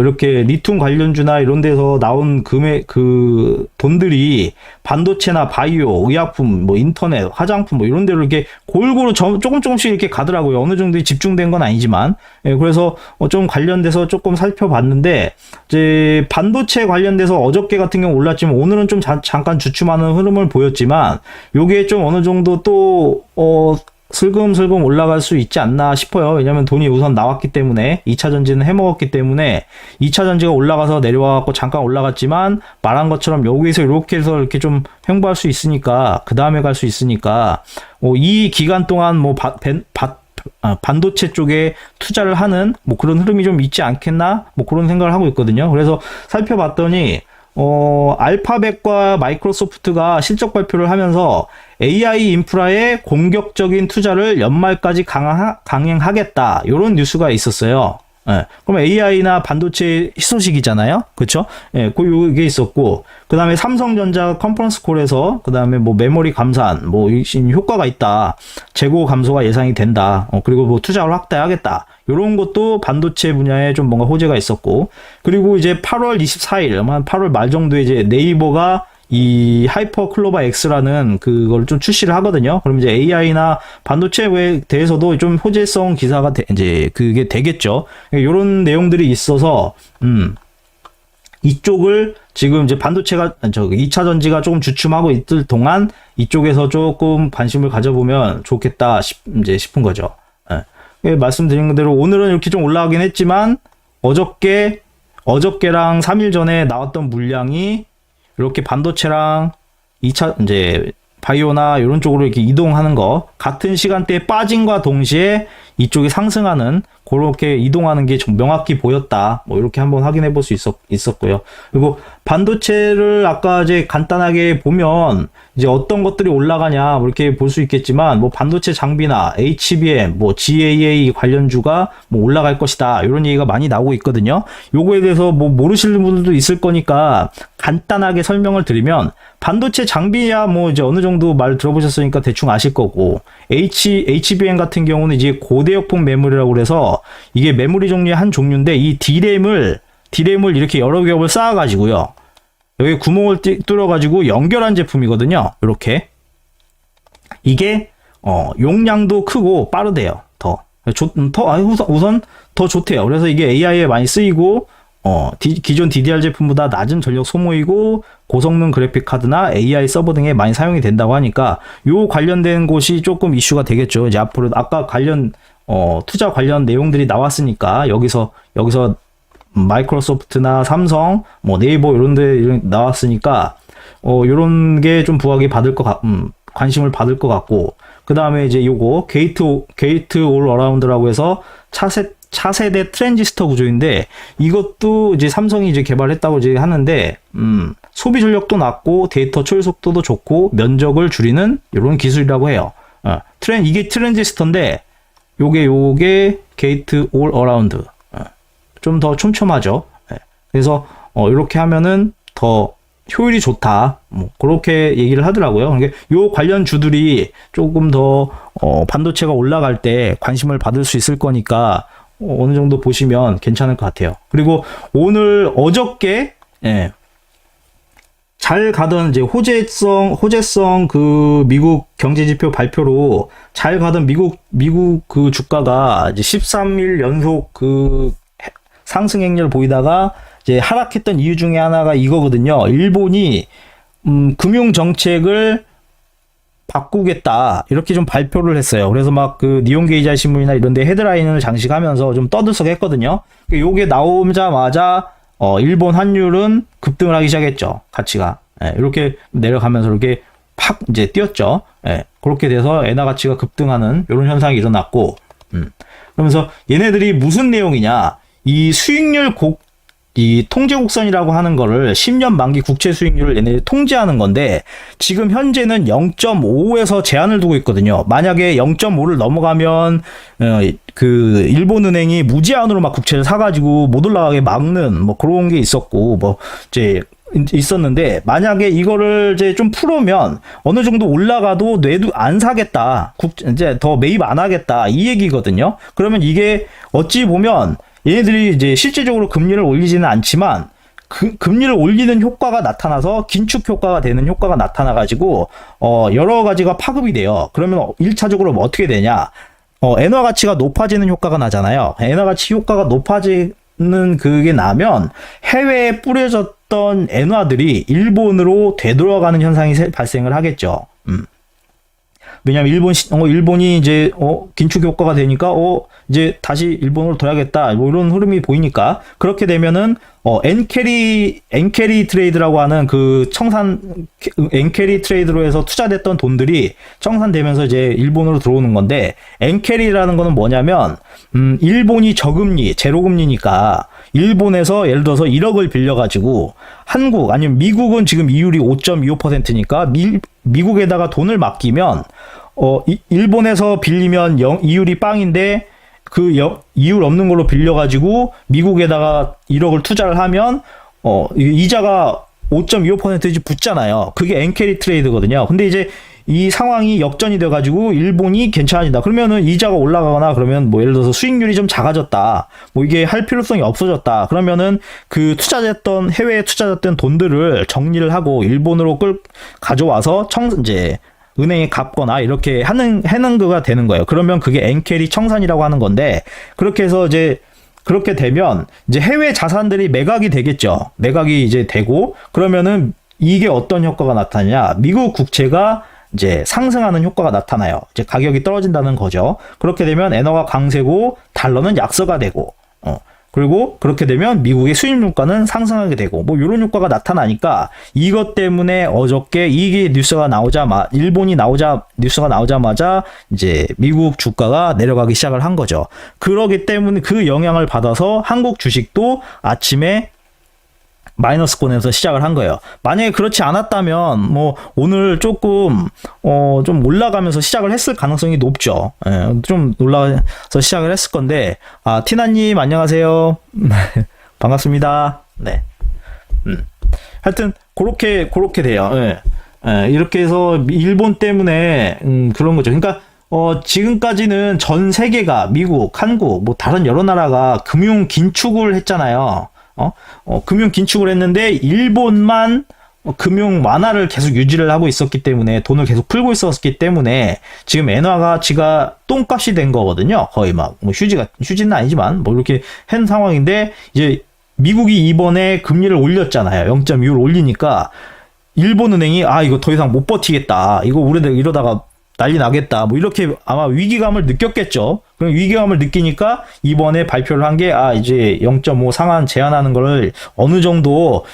이렇게 리튬 관련주나 이런 데서 나온 그 돈들이 반도체나 바이오, 의약품, 뭐 인터넷, 화장품 뭐 이런 데로 이렇게 골고루 조금씩 이렇게 가더라고요. 어느 정도 집중된 건 아니지만. 그래서 좀 관련돼서 조금 살펴봤는데, 이제 반도체 관련돼서 어저께 같은 경우 올랐지만 오늘은 좀 잠깐 주춤하는 흐름을 보였지만, 요게 좀 어느 정도 또 슬금슬금 올라갈 수 있지 않나 싶어요. 왜냐면 돈이 우선 나왔기 때문에, 2차 전지는 해먹었기 때문에 2차 전지가 올라가서 내려와갖고 잠깐 올라갔지만, 말한 것처럼 여기서 이렇게 해서 이렇게 좀 횡보할 수 있으니까, 그 다음에 갈 수 있으니까, 이 기간 동안 뭐 반도체 쪽에 투자를 하는 뭐 그런 흐름이 좀 있지 않겠나, 뭐 그런 생각을 하고 있거든요. 그래서 살펴봤더니 알파벳과 마이크로소프트가 실적 발표를 하면서 AI 인프라에 공격적인 투자를 연말까지 강행하겠다, 이런 뉴스가 있었어요. 그럼 AI나 반도체 희소식이잖아요, 그렇죠? 그게 있었고, 그 다음에 삼성전자 컨퍼런스 콜에서 그 다음에 뭐 메모리 감산, 뭐 효과가 있다, 재고 감소가 예상이 된다, 그리고 뭐 투자를 확대하겠다, 이런 것도 반도체 분야에 좀 뭔가 호재가 있었고, 그리고 이제 8월 24일, 아마 8월 말 정도에 이제 네이버가 이 하이퍼 클로바 X라는 그걸 좀 출시를 하거든요. 그럼 이제 AI나 반도체에 대해서도 좀 호재성 기사가 이제 그게 되겠죠. 이런 내용들이 있어서 이쪽을 지금 이제 반도체가 2차 전지가 조금 주춤하고 있을 동안 이쪽에서 조금 관심을 가져보면 좋겠다 싶은 거죠. 말씀드린 대로 오늘은 이렇게 좀 올라가긴 했지만, 어저께랑 3일 전에 나왔던 물량이 이렇게 반도체랑 2차 이제 바이오나 이런 쪽으로 이렇게 이동하는 거, 같은 시간대에 빠짐과 동시에 이쪽이 상승하는, 그렇게 이동하는 게 좀 명확히 보였다. 뭐 이렇게 한번 확인해 볼 수 있었고요. 그리고 반도체를 아까 이제 간단하게 보면 이제 어떤 것들이 올라가냐 뭐 이렇게 볼 수 있겠지만, 뭐 반도체 장비나 HBM, 뭐 GAA 관련주가 뭐 올라갈 것이다, 이런 얘기가 많이 나오고 있거든요. 요거에 대해서 뭐 모르시는 분들도 있을 거니까 간단하게 설명을 드리면, 반도체 장비야 뭐 이제 어느 정도 말 들어보셨으니까 대충 아실 거고, HBM 같은 경우는 이제 고대역폭 메모리라고 그래서 이게 메모리 종류의 한 종류인데, 이 D램을 디램을 이렇게 여러 겹을 쌓아가지고요. 여기 구멍을 뚫어가지고 연결한 제품이거든요. 이렇게. 이게 용량도 크고 빠르대요. 우선 더 좋대요. 그래서 이게 AI에 많이 쓰이고 기존 DDR 제품보다 낮은 전력 소모이고 고성능 그래픽 카드나 AI 서버 등에 많이 사용이 된다고 하니까 요 관련된 곳이 조금 이슈가 되겠죠. 이제 앞으로 아까 투자 관련 내용들이 나왔으니까 여기서 마이크로소프트나 삼성, 뭐 네이버 이런 데 나왔으니까 요런 게 좀 부각이 관심을 받을 것 같고, 그 다음에 이제 요거 게이트 올 어라운드라고 해서 차세대 트랜지스터 구조인데, 이것도 이제 삼성이 이제 개발했다고 이제 하는데, 소비 전력도 낮고 데이터 처리 속도도 좋고 면적을 줄이는 이런 기술이라고 해요. 이게 트랜지스터인데, 요게 게이트 올 어라운드. 좀 더 촘촘하죠. 그래서 이렇게 하면은 더 효율이 좋다. 뭐 그렇게 얘기를 하더라고요. 그러니까 요 관련 주들이 조금 더 반도체가 올라갈 때 관심을 받을 수 있을 거니까 어느 정도 보시면 괜찮을 것 같아요. 그리고 어저께 잘 가던 이제 호재성 그 미국 경제 지표 발표로 잘 가던 미국 그 주가가 이제 13일 연속 그 상승 행렬을 보이다가 이제 하락했던 이유 중에 하나가 이거거든요. 일본이 금융 정책을 바꾸겠다 이렇게 좀 발표를 했어요. 그래서 막 그 니온게이자 신문이나 이런 데 헤드라인을 장식하면서 좀 떠들썩했거든요. 요게 나오자마자 일본 환율은 급등을 하기 시작했죠. 가치가 이렇게 내려가면서 이렇게 팍 이제 뛰었죠. 그렇게 돼서 엔화 가치가 급등하는 이런 현상이 일어났고, 그러면서 얘네들이 무슨 내용이냐, 이 통제 곡선이라고 하는 거를 10년 만기 국채 수익률을 얘네들이 통제하는 건데, 지금 현재는 0.5에서 제한을 두고 있거든요. 만약에 0.5를 넘어가면 그 일본은행이 무제한으로 막 국채를 사가지고 못 올라가게 막는 뭐 그런 게 있었고, 뭐 이제 있었는데, 만약에 이거를 이제 좀 풀으면 어느 정도 올라가도 뇌도 안 사겠다, 이제 더 매입 안 하겠다, 이 얘기거든요. 그러면 이게 어찌 보면 얘네들이 이제 실제적으로 금리를 올리지는 않지만 금리를 올리는 효과가 나타나서 긴축 효과가 되는 효과가 나타나가지고 여러 가지가 파급이 돼요. 그러면 1차적으로 뭐 어떻게 되냐, 엔화 가치가 높아지는 효과가 나잖아요. 엔화 가치 효과가 높아지는 그게 나면 해외에 뿌려졌던 엔화들이 일본으로 되돌아가는 현상이 발생을 하겠죠. 왜냐면 일본이 이제 긴축 효과가 되니까 이제 다시 일본으로 돌아야겠다, 뭐 이런 흐름이 보이니까, 그렇게 되면은 엔캐리 트레이드라고 하는 그 엔캐리 트레이드로 해서 투자됐던 돈들이 청산되면서 이제 일본으로 들어오는 건데, 엔캐리라는 거는 뭐냐면 일본이 저금리, 제로금리니까 일본에서 예를 들어서 1억을 빌려가지고 한국 아니면 미국은 지금 이율이 5.25%니까 미국에다가 돈을 맡기면 일본에서 빌리면 이율이 빵인데 그 이율 없는 걸로 빌려가지고 미국에다가 1억을 투자를 하면 이자가 5.25%지 붙잖아요. 그게 엔캐리 트레이드거든요. 근데 이제 이 상황이 역전이 돼가지고 일본이 괜찮아진다. 그러면은 이자가 올라가거나, 그러면 뭐 예를 들어서 수익률이 좀 작아졌다, 뭐 이게 할 필요성이 없어졌다. 그러면은 그 해외에 투자됐던 돈들을 정리를 하고 일본으로 가져와서 이제 은행에 갚거나 이렇게 하는 거가 되는 거예요. 그러면 그게 엔캐리 청산이라고 하는 건데, 그렇게 해서 이제 그렇게 되면 이제 해외 자산들이 매각이 되겠죠. 매각이 이제 되고, 그러면은 이게 어떤 효과가 나타나냐, 미국 국채가 이제 상승하는 효과가 나타나요. 이제 가격이 떨어진다는 거죠. 그렇게 되면 엔화가 강세고 달러는 약세가 되고, 그리고 그렇게 되면 미국의 수입 물가는 상승하게 되고, 뭐 이런 효과가 나타나니까, 이것 때문에 어저께 이게 뉴스가 뉴스가 나오자마자 이제 미국 주가가 내려가기 시작을 한 거죠. 그러기 때문에 그 영향을 받아서 한국 주식도 아침에 마이너스권에서 시작을 한 거예요. 만약에 그렇지 않았다면 뭐 오늘 조금 좀 올라가면서 시작을 했을 가능성이 높죠. 좀 올라가서 시작을 했을 건데, 티나님 안녕하세요. 반갑습니다. 네. 하여튼 그렇게 돼요. 이렇게 해서 일본 때문에 그런 거죠. 그러니까 지금까지는 전 세계가 미국, 한국, 뭐 다른 여러 나라가 금융 긴축을 했잖아요. 금융 긴축을 했는데 일본만 금융 완화를 계속 유지를 하고 있었기 때문에 돈을 계속 풀고 있었기 때문에 지금 엔화 가치가 똥값이 된 거거든요. 거의 막 뭐 휴지는 아니지만 뭐 이렇게 한 상황인데 이제 미국이 이번에 금리를 올렸잖아요. 0.25를 올리니까 일본은행이 이거 더 이상 못 버티겠다. 이거 우리들 이러다가 난리 나겠다. 뭐 이렇게 아마 위기감을 느꼈겠죠. 그럼 위기감을 느끼니까 이번에 발표를 한 게 이제 0.5 상한 제한하는 거를 어느 정도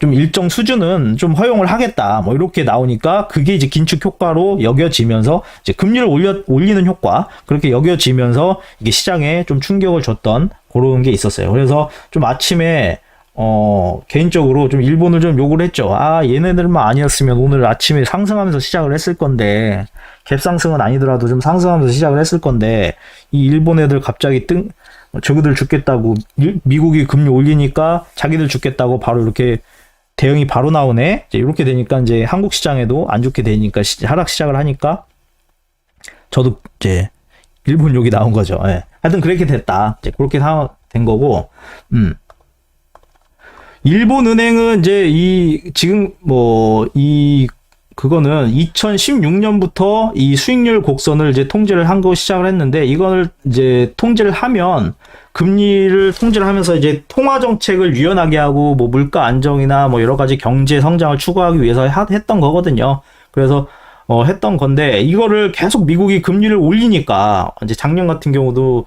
좀 일정 수준은 좀 허용을 하겠다. 뭐 이렇게 나오니까 그게 이제 긴축 효과로 여겨지면서 이제 금리를 올리는 효과 그렇게 여겨지면서 이게 시장에 좀 충격을 줬던 그런 게 있었어요. 그래서 좀 아침에 개인적으로 좀 일본을 좀 욕을 했죠. 얘네들만 아니었으면 오늘 아침에 상승하면서 시작을 했을 건데, 갭상승은 아니더라도 좀 상승하면서 시작을 했을 건데, 이 일본 애들 갑자기 저기들 죽겠다고, 미국이 금리 올리니까 자기들 죽겠다고 바로 이렇게 대응이 바로 나오네? 이제 이렇게 되니까 이제 한국 시장에도 안 좋게 되니까 하락 시작을 하니까, 저도 이제 일본 욕이 나온 거죠. 예. 하여튼 그렇게 됐다. 이제 그렇게 된 거고, 일본 은행은 이제 그거는 2016년부터 이 수익률 곡선을 이제 통제를 한 거 시작을 했는데 이걸 이제 통제를 하면 금리를 통제를 하면서 이제 통화 정책을 유연하게 하고 뭐 물가 안정이나 뭐 여러 가지 경제 성장을 추구하기 위해서 했던 거거든요. 그래서 했던 건데 이거를 계속 미국이 금리를 올리니까 이제 작년 같은 경우도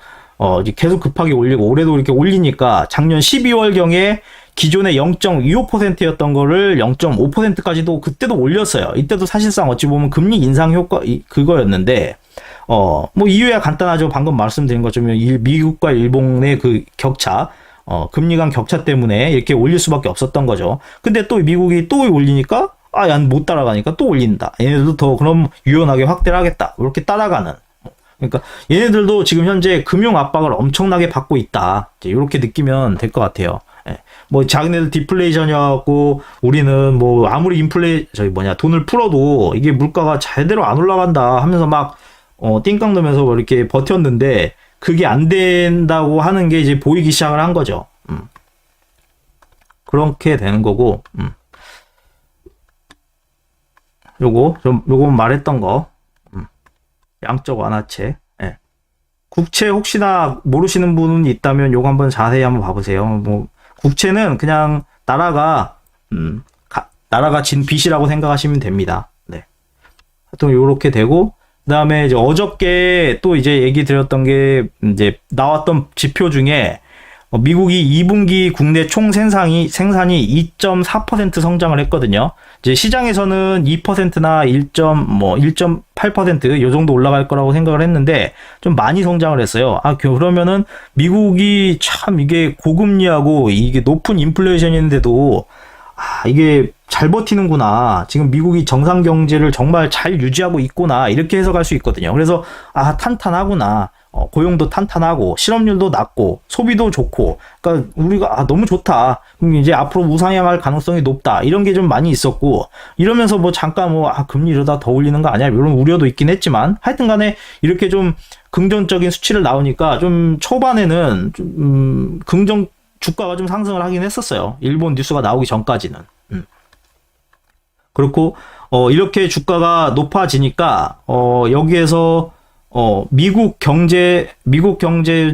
이제 계속 급하게 올리고 올해도 이렇게 올리니까 작년 12월경에 기존의 0.25%였던 거를 0.5%까지도 그때도 올렸어요. 이때도 사실상 어찌 보면 금리 인상 효과 그거였는데 뭐 이유야 간단하죠. 방금 말씀드린 것처럼 미국과 일본의 그 격차 금리 간 격차 때문에 이렇게 올릴 수밖에 없었던 거죠. 근데 또 미국이 또 올리니까 얀 못 따라가니까 또 올린다. 얘네들도 더 그럼 유연하게 확대를 하겠다. 이렇게 따라가는. 그러니까 얘네들도 지금 현재 금융 압박을 엄청나게 받고 있다. 이렇게 느끼면 될 것 같아요. 뭐 자기네들 디플레이션이었고 우리는 뭐 아무리 돈을 풀어도 이게 물가가 제대로 안 올라간다 하면서 막 띵깡 넣으면서 뭐 이렇게 버텼는데 그게 안 된다고 하는 게 이제 보이기 시작을 한 거죠. 그렇게 되는 거고. 요거 말했던 거. 양적 완화책. 예. 국채 혹시나 모르시는 분이 있다면 요거 한번 자세히 한번 봐보세요. 뭐 국채는 그냥 나라가 진 빚이라고 생각하시면 됩니다. 네. 하여튼 요렇게 되고 그다음에 이제 어저께 또 이제 얘기 드렸던 게 이제 나왔던 지표 중에 미국이 2분기 국내 총 생산이 2.4% 성장을 했거든요. 이제 시장에서는 2%나 1.8% 요 정도 올라갈 거라고 생각을 했는데 좀 많이 성장을 했어요. 그러면은 미국이 참 이게 고금리하고 이게 높은 인플레이션인데도 이게 잘 버티는구나. 지금 미국이 정상 경제를 정말 잘 유지하고 있구나. 이렇게 해석할 수 있거든요. 그래서 탄탄하구나. 고용도 탄탄하고 실업률도 낮고 소비도 좋고 그러니까 우리가 너무 좋다. 그럼 이제 앞으로 우상향할 가능성이 높다. 이런 게 좀 많이 있었고 이러면서 뭐 잠깐 금리 이러다 더 올리는 거 아니야? 이런 우려도 있긴 했지만 하여튼 간에 이렇게 좀 긍정적인 수치를 나오니까 좀 초반에는 좀 긍정 주가가 좀 상승을 하긴 했었어요. 일본 뉴스가 나오기 전까지는. 그렇고 이렇게 주가가 높아지니까 여기에서 미국 경제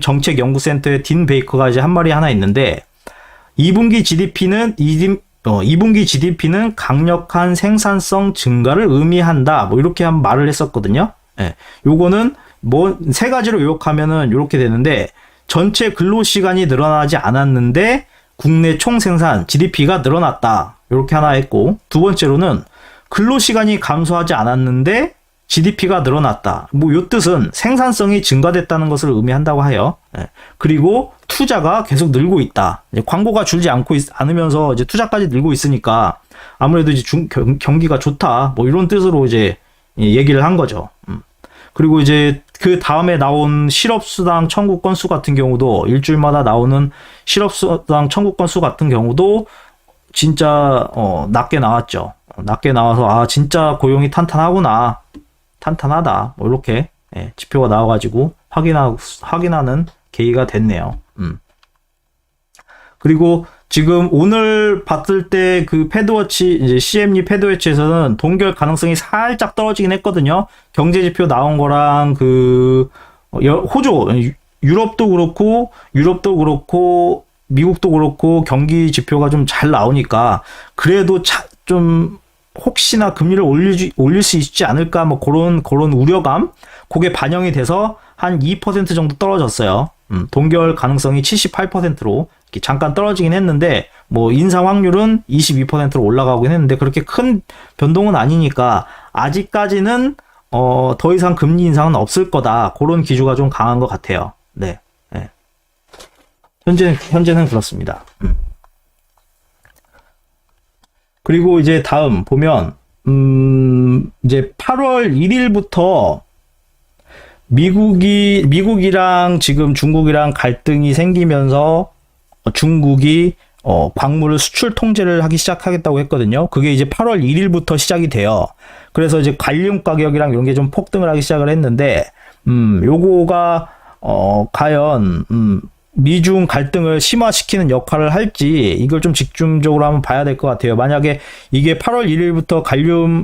정책 연구센터의 딘 베이커가 이제 한 말이 하나 있는데 2분기 GDP는 강력한 생산성 증가를 의미한다. 뭐 이렇게 한 말을 했었거든요. 예. 요거는 뭐 세 가지로 요약하면은 이렇게 되는데 전체 근로 시간이 늘어나지 않았는데 국내 총 생산 GDP가 늘어났다. 이렇게 하나 했고 두 번째로는 근로 시간이 감소하지 않았는데 GDP가 늘어났다. 뭐 요 뜻은 생산성이 증가됐다는 것을 의미한다고 해요. 그리고 투자가 계속 늘고 있다. 이제 광고가 줄지 않으면서 이제 투자까지 늘고 있으니까 아무래도 이제 경기가 좋다. 뭐 이런 뜻으로 이제 얘기를 한 거죠. 그리고 이제 그 다음에 나온 실업수당 청구 건수 같은 경우도 일주일마다 나오는 실업수당 청구 건수 같은 경우도 진짜 낮게 나왔죠. 낮게 나와서 진짜 고용이 탄탄하구나. 탄탄하다. 뭐 이렇게 지표가 나와가지고 확인하는 계기가 됐네요. 그리고 지금 오늘 봤을 때 그 패드워치, 이제 CME 패드워치에서는 동결 가능성이 살짝 떨어지긴 했거든요. 경제지표 나온 거랑 호주, 유럽도 그렇고, 미국도 그렇고, 경기 지표가 좀 잘 나오니까, 그래도 좀, 혹시나 금리를 올릴 수 있지 않을까, 뭐, 그런 우려감? 그게 반영이 돼서 한 2% 정도 떨어졌어요. 동결 가능성이 78%로 잠깐 떨어지긴 했는데, 뭐, 인상 확률은 22%로 올라가긴 했는데, 그렇게 큰 변동은 아니니까, 아직까지는, 더 이상 금리 인상은 없을 거다. 그런 기조가 좀 강한 것 같아요. 네. 네. 현재는 그렇습니다. 그리고 이제 다음 보면, 이제 8월 1일부터 미국이랑 지금 중국이랑 갈등이 생기면서 중국이 광물을 수출 통제를 하기 시작하겠다고 했거든요. 그게 이제 8월 1일부터 시작이 돼요. 그래서 이제 관련 가격이랑 이런 게 좀 폭등을 하기 시작을 했는데, 요거가 과연 미중 갈등을 심화시키는 역할을 할지 이걸 좀 집중적으로 한번 봐야 될 것 같아요. 만약에 이게 8월 1일부터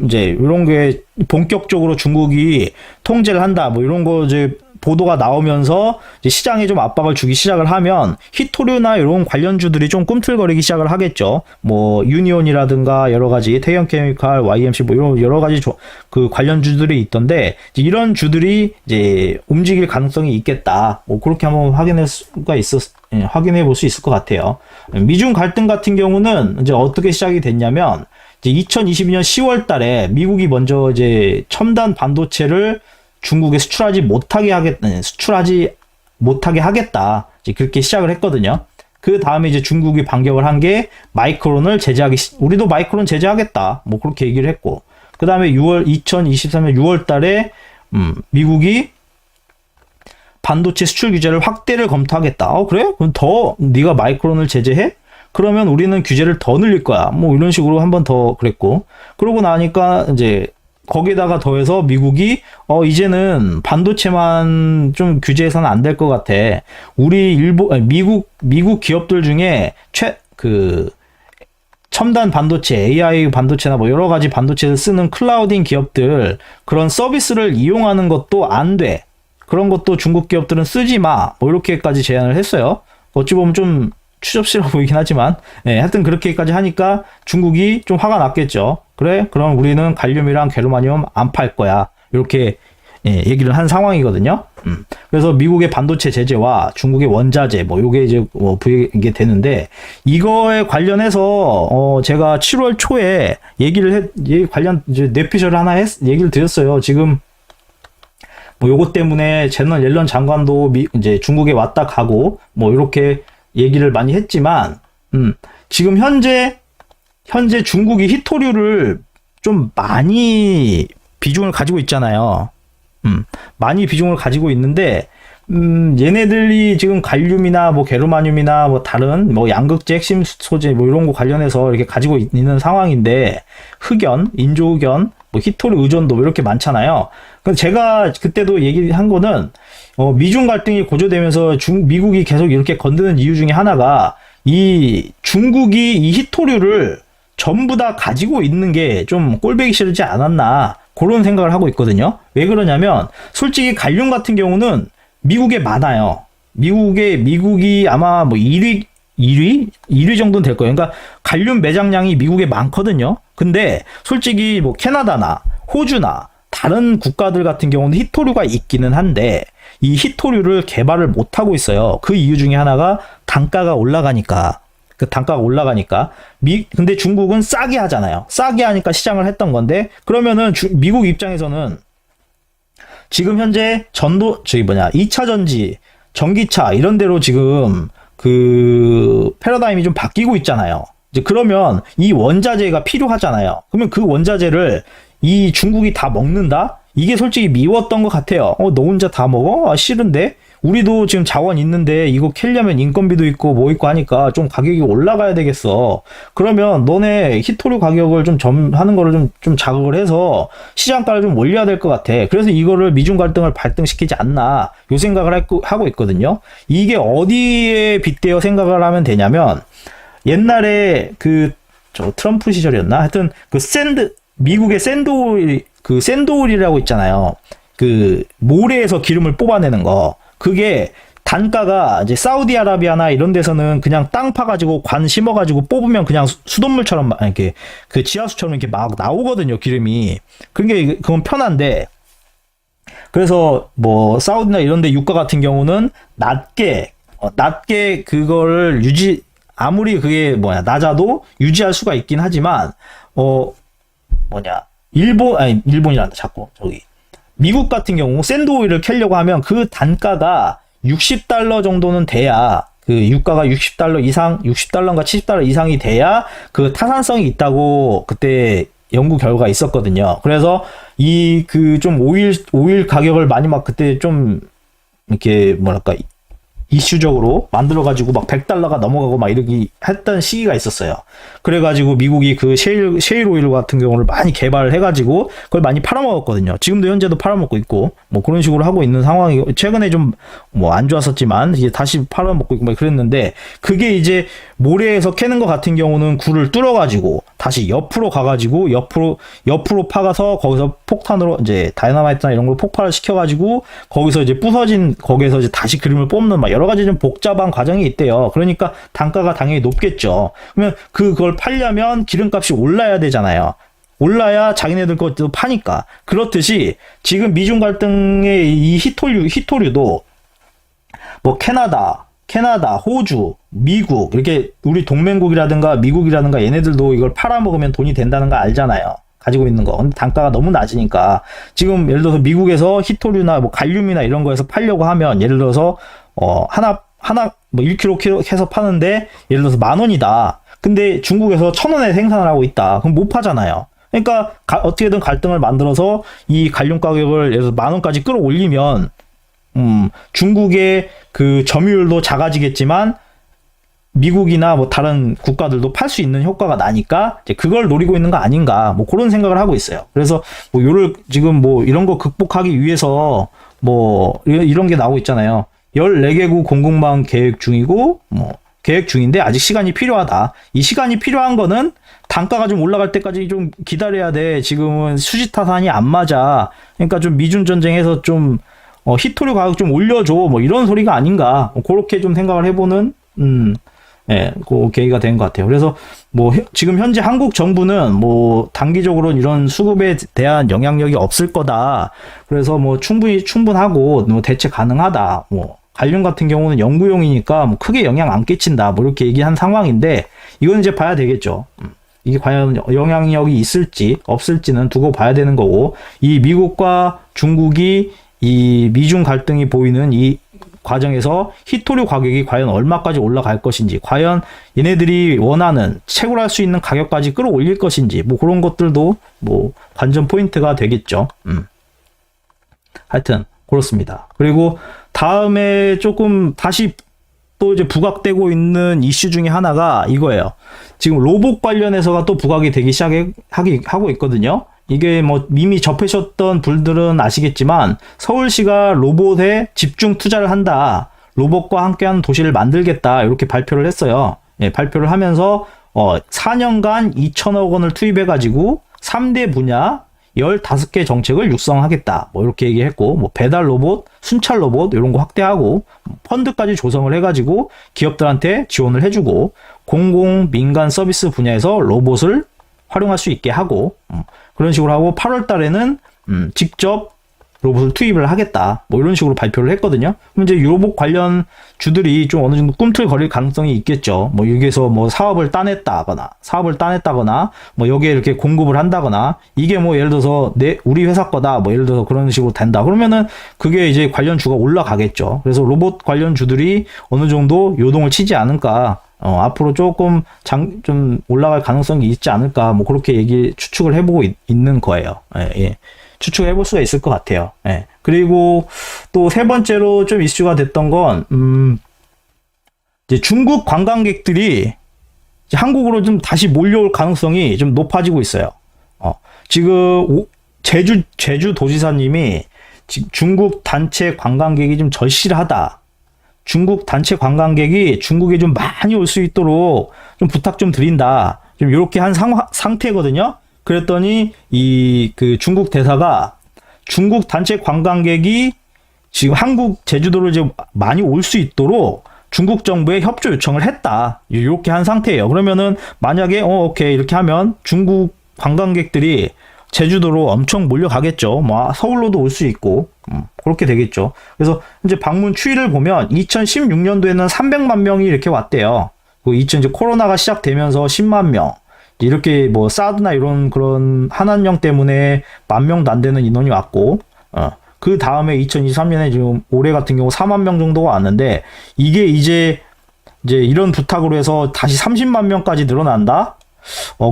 이제 이런 게 본격적으로 중국이 통제를 한다, 뭐 이런 거 이제 보도가 나오면서 이제 시장에 좀 압박을 주기 시작을 하면 히토류나 이런 관련주들이 좀 꿈틀거리기 시작을 하겠죠. 뭐 유니온이라든가 여러 가지 태형케미칼, YMC 뭐 이런 여러 가지 그 관련주들이 있던데, 이런 주들이 이제 움직일 가능성이 있겠다. 뭐 그렇게 한번 확인해 볼 수 있을 것 같아요. 미중 갈등 같은 경우는 이제 어떻게 시작이 됐냐면, 이제 2022년 10월 달에 미국이 먼저 이제 첨단 반도체를 중국에 수출하지 못하게 하겠다. 이제 그렇게 시작을 했거든요. 그 다음에 이제 중국이 반격을 한 게 마이크론을 우리도 마이크론 제재하겠다. 뭐 그렇게 얘기를 했고. 그 다음에 2023년 6월 달에, 미국이 반도체 수출 규제를 확대를 검토하겠다. 그래? 그럼 네가 마이크론을 제재해? 그러면 우리는 규제를 더 늘릴 거야. 뭐 이런 식으로 한 번 더 그랬고. 그러고 나니까 이제 거기다가 더해서 미국이 이제는 반도체만 좀 규제해서는 안 될 것 같아. 미국 기업들 중에 첨단 반도체, AI 반도체나 뭐 여러 가지 반도체를 쓰는 클라우딩 기업들, 그런 서비스를 이용하는 것도 안 돼. 그런 것도 중국 기업들은 쓰지 마. 뭐 이렇게까지 제안을 했어요. 어찌 보면 좀 추접스러워 보이긴 하지만, 하여튼 그렇게까지 하니까 중국이 좀 화가 났겠죠. 그래? 그럼 우리는 갈륨이랑 게르마늄 안 팔 거야. 이렇게 얘기를 한 상황이거든요. 그래서 미국의 반도체 제재와 중국의 원자재, 뭐 요게 이제 이게 되는데, 이거에 관련해서 제가 7월 초에 관련 이제 뇌피셜을 하나 얘기를 드렸어요. 지금 뭐 요것 때문에 제넌 옐런 장관도 이제 중국에 왔다 가고 뭐 이렇게 얘기를 많이 했지만, 지금 현재 중국이 히토류를 좀 많이 비중을 가지고 있잖아요. 많이 비중을 가지고 있는데, 얘네들이 지금 갈륨이나 뭐 게르마늄이나 뭐 다른 뭐 양극재 핵심 소재 뭐 이런 거 관련해서 이렇게 가지고 있는 상황인데, 인조흑연, 뭐 히토류 의존도 이렇게 많잖아요. 근데 제가 그때도 얘기한 거는, 미중 갈등이 고조되면서 미국이 계속 이렇게 건드는 이유 중에 하나가, 이 중국이 이 히토류를 전부 다 가지고 있는 게 좀 꼴보기 싫지 않았나, 그런 생각을 하고 있거든요. 왜 그러냐면, 솔직히 갈륨 같은 경우는 미국에 많아요. 미국이 아마 뭐 1위 정도는 될 거예요. 그러니까 갈륨 매장량이 미국에 많거든요. 근데 솔직히 뭐 캐나다나 호주나 다른 국가들 같은 경우는 히토류가 있기는 한데, 이 히토류를 개발을 못 하고 있어요. 그 이유 중에 하나가 단가가 올라가니까. 근데 중국은 싸게 하잖아요. 싸게 하니까 시장을 했던 건데, 그러면은 미국 입장에서는 지금 현재 2차 전지, 전기차 이런 데로 지금 그 패러다임이 좀 바뀌고 있잖아요. 이제 그러면 이 원자재가 필요하잖아요. 그러면 그 원자재를 이 중국이 다 먹는다? 이게 솔직히 미웠던 것 같아요. 너 혼자 다 먹어? 싫은데? 우리도 지금 자원 있는데 이거 캐려면 인건비도 있고 뭐 있고 하니까 좀 가격이 올라가야 되겠어. 그러면 너네 히토류 가격을 좀 하는 거를 좀 자극을 해서 시장가를 좀 올려야 될 것 같아. 그래서 이거를 미중 갈등을 발등시키지 않나 요 생각을 하고 있거든요. 이게 어디에 빗대어 생각을 하면 되냐면 옛날에 저 트럼프 시절이었나? 하여튼 미국의 샌드오일이라고 있잖아요. 모래에서 기름을 뽑아내는 거. 그게 단가가 이제 사우디아라비아나 이런 데서는 그냥 땅 파가지고 관 심어가지고 뽑으면 그냥 수돗물처럼 이렇게 지하수처럼 이렇게 막 나오거든요, 기름이. 그건 편한데. 그래서 뭐 사우디나 이런 데 유가 같은 경우는 낮게 그거를 아무리 그게 낮아도 유지할 수가 있긴 하지만, 일본이란다, 자꾸, 미국 같은 경우, 샌드오일을 캐려고 하면 그 단가가 $60 정도는 돼야, 유가가 $60 이상, $60인가 $70 이상이 돼야 그 타산성이 있다고 그때 연구 결과가 있었거든요. 그래서 좀 오일 가격을 많이 막 그때 좀, 이렇게, 이슈적으로 만들어가지고 막 $100가 넘어가고 막 이러기 했던 시기가 있었어요. 그래가지고 미국이 셰일 오일 같은 경우를 많이 개발을 해가지고 그걸 많이 팔아먹었거든요. 지금도 현재도 팔아먹고 있고 뭐 그런 식으로 하고 있는 상황이고 최근에 좀 뭐 안 좋았었지만 이제 다시 팔아먹고 있고 막 그랬는데 그게 이제 모래에서 캐는 것 같은 경우는 굴을 뚫어가지고 다시 옆으로 가가지고 옆으로 파가서 거기서 폭탄으로 이제 다이너마이트나 이런 걸 폭발을 시켜가지고 거기서 이제 부서진 거기에서 이제 다시 그림을 뽑는 막 여러 가지 좀 복잡한 과정이 있대요. 그러니까 단가가 당연히 높겠죠. 그러면 그걸 팔려면 기름값이 올라야 되잖아요. 올라야 자기네들 것도 파니까. 그렇듯이 지금 미중 갈등의 이 히토류도 뭐 캐나다, 호주, 미국 이렇게 우리 동맹국이라든가 미국이라든가 얘네들도 이걸 팔아먹으면 돈이 된다는 거 알잖아요. 가지고 있는 거. 근데 단가가 너무 낮으니까 지금 예를 들어서 미국에서 히토류나 뭐 갈륨이나 이런 거에서 팔려고 하면 예를 들어서 하나 뭐 1kg 해서 파는데 예를 들어서 10,000원이다. 근데 중국에서 1,000원에 생산을 하고 있다. 그럼 못 파잖아요. 그러니까 어떻게든 갈등을 만들어서 이 갈륨 가격을 예를 들어서 10,000원까지 끌어올리면 중국의 그 점유율도 작아지겠지만 미국이나 뭐 다른 국가들도 팔 수 있는 효과가 나니까 이제 그걸 노리고 있는 거 아닌가 뭐 그런 생각을 하고 있어요. 그래서 뭐 지금 뭐 이런 거 극복하기 위해서 뭐 이런 게 나오고 있잖아요. 14개국 공급망 계획 중이고 계획 중인데 아직 시간이 필요하다. 이 시간이 필요한 거는 단가가 좀 올라갈 때까지 좀 기다려야 돼. 지금은 수지타산이 안 맞아. 그러니까 좀 미중 전쟁에서 좀 히토류 가격 좀 올려줘. 뭐 이런 소리가 아닌가. 그렇게 좀 생각을 해보는 그 계기가 된 것 같아요. 그래서 뭐 지금 현재 한국 정부는 뭐 단기적으로 이런 수급에 대한 영향력이 없을 거다. 그래서 뭐 충분하고 뭐 대체 가능하다. 뭐 갈륨 같은 경우는 연구용이니까 뭐 크게 영향 안 끼친다. 뭐 이렇게 얘기한 상황인데 이건 이제 봐야 되겠죠. 이게 과연 영향력이 있을지 없을지는 두고 봐야 되는 거고 이 미국과 중국이 이 미중 갈등이 보이는 이 과정에서 히토류 가격이 과연 얼마까지 올라갈 것인지 과연 얘네들이 원하는 채굴할 수 있는 가격까지 끌어올릴 것인지 뭐 그런 것들도 뭐 관전 포인트가 되겠죠. 하여튼 그렇습니다. 그리고 다음에 조금 다시 또 이제 부각되고 있는 이슈 중에 하나가 이거예요. 지금 로봇 관련해서가 또 부각이 되기 하고 있거든요. 이게 뭐 이미 접하셨던 분들은 아시겠지만 서울시가 로봇에 집중 투자를 한다. 로봇과 함께하는 도시를 만들겠다. 이렇게 발표를 했어요. 발표를 하면서 4년간 2천억 원을 투입해가지고 3대 분야 15개 정책을 육성하겠다. 뭐 이렇게 얘기했고 뭐 배달 로봇, 순찰 로봇 이런 거 확대하고 펀드까지 조성을 해가지고 기업들한테 지원을 해주고 공공 민간 서비스 분야에서 로봇을 활용할 수 있게 하고 그런 식으로 하고 8월 달에는 직접 로봇을 투입을 하겠다. 뭐 이런 식으로 발표를 했거든요. 그럼 이제 로봇 관련 주들이 좀 어느 정도 꿈틀거릴 가능성이 있겠죠. 뭐 여기에서 뭐 사업을 따냈다거나 뭐 여기에 이렇게 공급을 한다거나 이게 뭐 예를 들어서 우리 회사 거다. 뭐 예를 들어서 그런 식으로 된다. 그러면은 그게 이제 관련 주가 올라가겠죠. 그래서 로봇 관련 주들이 어느 정도 요동을 치지 않을까 앞으로 조금 좀 올라갈 가능성이 있지 않을까, 뭐 그렇게 추측을 해보고 있는 거예요. 예. 추측을 해볼 수가 있을 것 같아요. 예. 그리고 또 세 번째로 좀 이슈가 됐던 건, 이제 중국 관광객들이 이제 한국으로 좀 다시 몰려올 가능성이 좀 높아지고 있어요. 지금 제주 도지사님이 중국 단체 관광객이 좀 절실하다. 중국 단체 관광객이 중국에 좀 많이 올 수 있도록 좀 부탁 좀 드린다. 좀 이렇게 한 상태거든요. 그랬더니 그 중국 대사가 중국 단체 관광객이 지금 한국 제주도를 이제 많이 올 수 있도록 중국 정부에 협조 요청을 했다. 이렇게 한 상태예요. 그러면은 만약에 오케이 이렇게 하면 중국 관광객들이 제주도로 엄청 몰려가겠죠. 뭐 서울로도 올 수 있고 그렇게 되겠죠. 그래서 이제 방문 추이를 보면 2016년도에는 300만 명이 이렇게 왔대요. 이제 코로나가 시작되면서 10만 명 이렇게 뭐 사드나 이런 그런 한한령 때문에 10,000명도 안 되는 인원이 왔고 그 다음에 2023년에 지금 올해 같은 경우 4만 명 정도가 왔는데 이게 이제 이런 부탁으로 해서 다시 30만 명까지 늘어난다?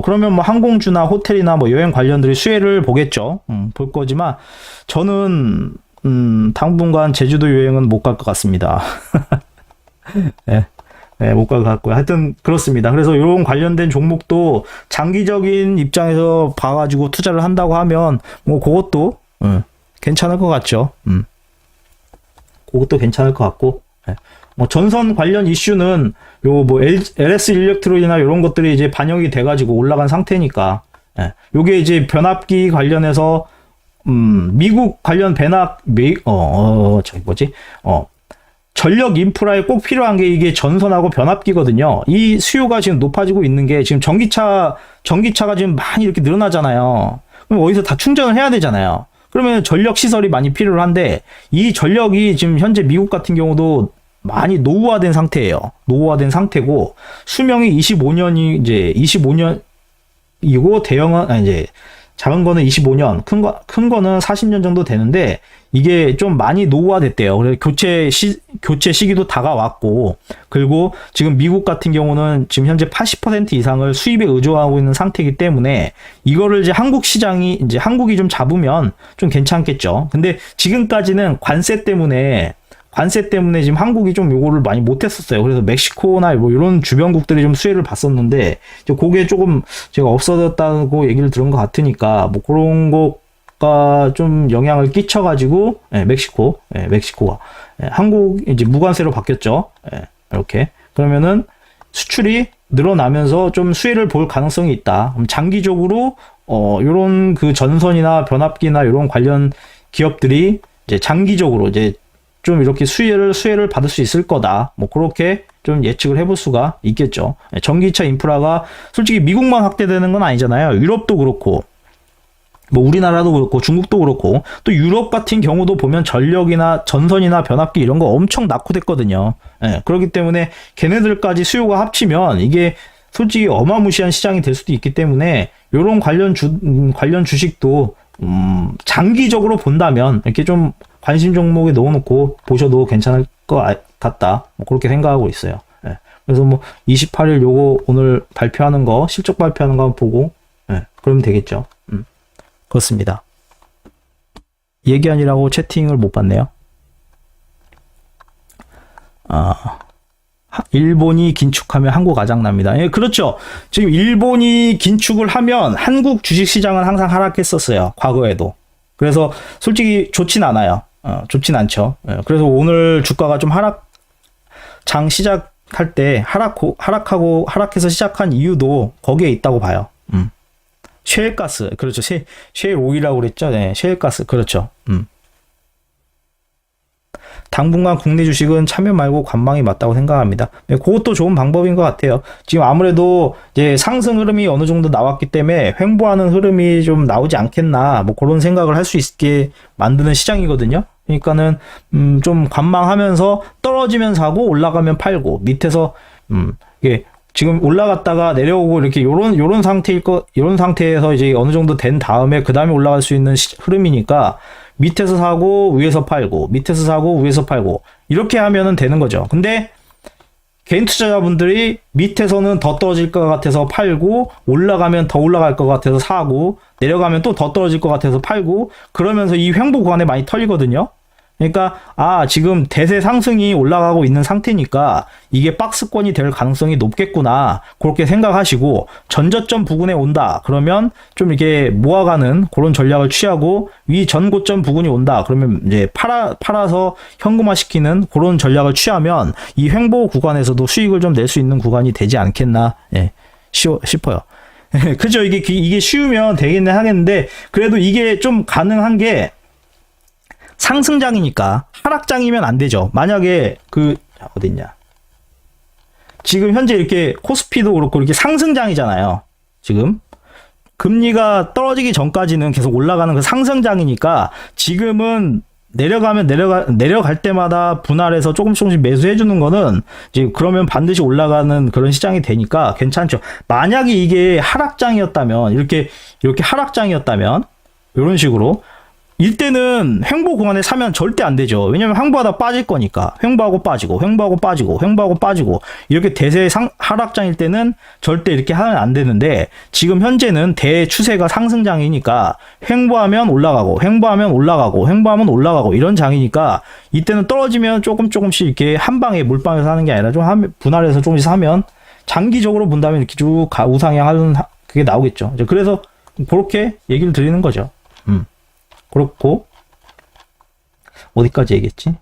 그러면 뭐 항공주나 호텔이나 뭐 여행 관련들이 수혜를 보겠죠. 볼 거지만 저는 당분간 제주도 여행은 못 갈 것 같습니다. 네. 네, 못 갈 것 같고요. 하여튼 그렇습니다. 그래서 이런 관련된 종목도 장기적인 입장에서 봐가지고 투자를 한다고 하면 뭐 그것도 괜찮을 것 같죠. 그것도 괜찮을 것 같고. 네. 뭐 전선 관련 이슈는 뭐 LS 일렉트로이나 이런 것들이 이제 반영이 돼가지고 올라간 상태니까. 예. 요게 이제 변압기 관련해서 미국 관련 전력 인프라에 꼭 필요한 게 이게 전선하고 변압기거든요. 이 수요가 지금 높아지고 있는 게 지금 전기차가 지금 많이 이렇게 늘어나잖아요. 그럼 어디서 다 충전을 해야 되잖아요. 그러면 전력 시설이 많이 필요한데 이 전력이 지금 현재 미국 같은 경우도 많이 노후화된 상태예요. 노후화된 상태고 수명이 25년이 이제 25년이고 이제 작은 거는 25년, 큰 거는 40년 정도 되는데 이게 좀 많이 노후화됐대요. 그래서 교체 시기도 다가왔고 그리고 지금 미국 같은 경우는 지금 현재 80% 이상을 수입에 의존하고 있는 상태이기 때문에 이거를 이제 한국이 좀 잡으면 좀 괜찮겠죠. 근데 지금까지는 관세 때문에 지금 한국이 좀 요거를 많이 못했었어요. 그래서 멕시코나 뭐 이런 주변국들이 좀 수혜를 봤었는데, 그게 조금 제가 없어졌다고 얘기를 들은 것 같으니까, 뭐 그런 거가 좀 영향을 끼쳐가지고, 멕시코가. 한국 이제 무관세로 바뀌었죠. 이렇게. 그러면은 수출이 늘어나면서 좀 수혜를 볼 가능성이 있다. 그럼 장기적으로, 요런 그 전선이나 변압기나 이런 관련 기업들이 이제 장기적으로 이제 좀 이렇게 수혜를 받을 수 있을 거다. 뭐 그렇게 좀 예측을 해볼 수가 있겠죠. 전기차 인프라가 솔직히 미국만 확대되는 건 아니잖아요. 유럽도 그렇고 뭐 우리나라도 그렇고 중국도 그렇고 또 유럽 같은 경우도 보면 전력이나 전선이나 변압기 이런 거 엄청 낙후됐거든요. 그렇기 때문에 걔네들까지 수요가 합치면 이게 솔직히 어마무시한 시장이 될 수도 있기 때문에 이런 관련 주식도 장기적으로 본다면 이렇게 좀 관심 종목에 넣어놓고 보셔도 괜찮을 것 같다. 뭐 그렇게 생각하고 있어요. 그래서 뭐 28일 요거 오늘 발표하는 거 실적 발표하는 거 한번 보고 그러면 되겠죠. 그렇습니다. 얘기하느라고 채팅을 못 봤네요. 일본이 긴축하면 한국 아작납니다. 그렇죠. 지금 일본이 긴축을 하면 한국 주식시장은 항상 하락했었어요. 과거에도. 그래서 솔직히 좋진 않아요. 좋진 않죠. 그래서 오늘 주가가 좀 장 시작할 때 하락해서 시작한 이유도 거기에 있다고 봐요. 셰일가스, 그렇죠. 셰일 오일이라고 그랬죠. 네, 셰일가스, 그렇죠. 당분간 국내 주식은 참여 말고 관망이 맞다고 생각합니다. 네, 그것도 좋은 방법인 것 같아요. 지금 아무래도 이제 상승 흐름이 어느 정도 나왔기 때문에 횡보하는 흐름이 좀 나오지 않겠나, 뭐 그런 생각을 할 수 있게 만드는 시장이거든요. 그러니까는 좀 관망하면서 떨어지면 사고 올라가면 팔고 밑에서 이게 지금 올라갔다가 내려오고 이렇게 요런 상태에서 이제 어느 정도 된 다음에 그 다음에 올라갈 수 있는 흐름이니까 밑에서 사고 위에서 팔고 밑에서 사고 위에서 팔고 이렇게 하면은 되는 거죠. 근데 개인 투자자분들이 밑에서는 더 떨어질 것 같아서 팔고, 올라가면 더 올라갈 것 같아서 사고, 내려가면 또 더 떨어질 것 같아서 팔고, 그러면서 이 횡보 구간에 많이 털리거든요. 그러니까 지금 대세 상승이 올라가고 있는 상태니까 이게 박스권이 될 가능성이 높겠구나, 그렇게 생각하시고, 전저점 부근에 온다 그러면 좀 이렇게 모아가는 그런 전략을 취하고, 위 전고점 부근이 온다 그러면 이제 팔아서 현금화 시키는 그런 전략을 취하면 이 횡보 구간에서도 수익을 좀 낼 수 있는 구간이 되지 않겠나, 싶어요. 그죠? 이게 쉬우면 되겠네 하겠는데, 그래도 이게 좀 가능한 게 상승장이니까 하락장이면 안 되죠. 만약에 어딨냐, 지금 현재 이렇게 코스피도 그렇고 이렇게 상승장이잖아요. 지금 금리가 떨어지기 전까지는 계속 올라가는 그 상승장이니까, 지금은 내려갈 때마다 분할해서 조금씩 매수해 주는 거는 이제 그러면 반드시 올라가는 그런 시장이 되니까 괜찮죠. 만약에 이게 하락장이었다면, 이렇게 하락장이었다면 이런 식으로 이때는 횡보 구간에 사면 절대 안 되죠. 왜냐면 횡보하다 빠질 거니까. 횡보하고 빠지고, 횡보하고 빠지고, 횡보하고 빠지고, 이렇게 대세 하락장일 때는 절대 이렇게 하면 안 되는데, 지금 현재는 대추세가 상승장이니까 횡보하면 올라가고, 횡보하면 올라가고, 횡보하면 올라가고, 이런 장이니까 이때는 떨어지면 조금씩 이렇게 한 방에 물방에서 하는 게 아니라 좀 분할해서 조금씩 사면 장기적으로 본다면 이렇게 쭉 우상향 하는 그게 나오겠죠. 그래서 그렇게 얘기를 드리는 거죠. 그렇고, 어디까지 얘기했지?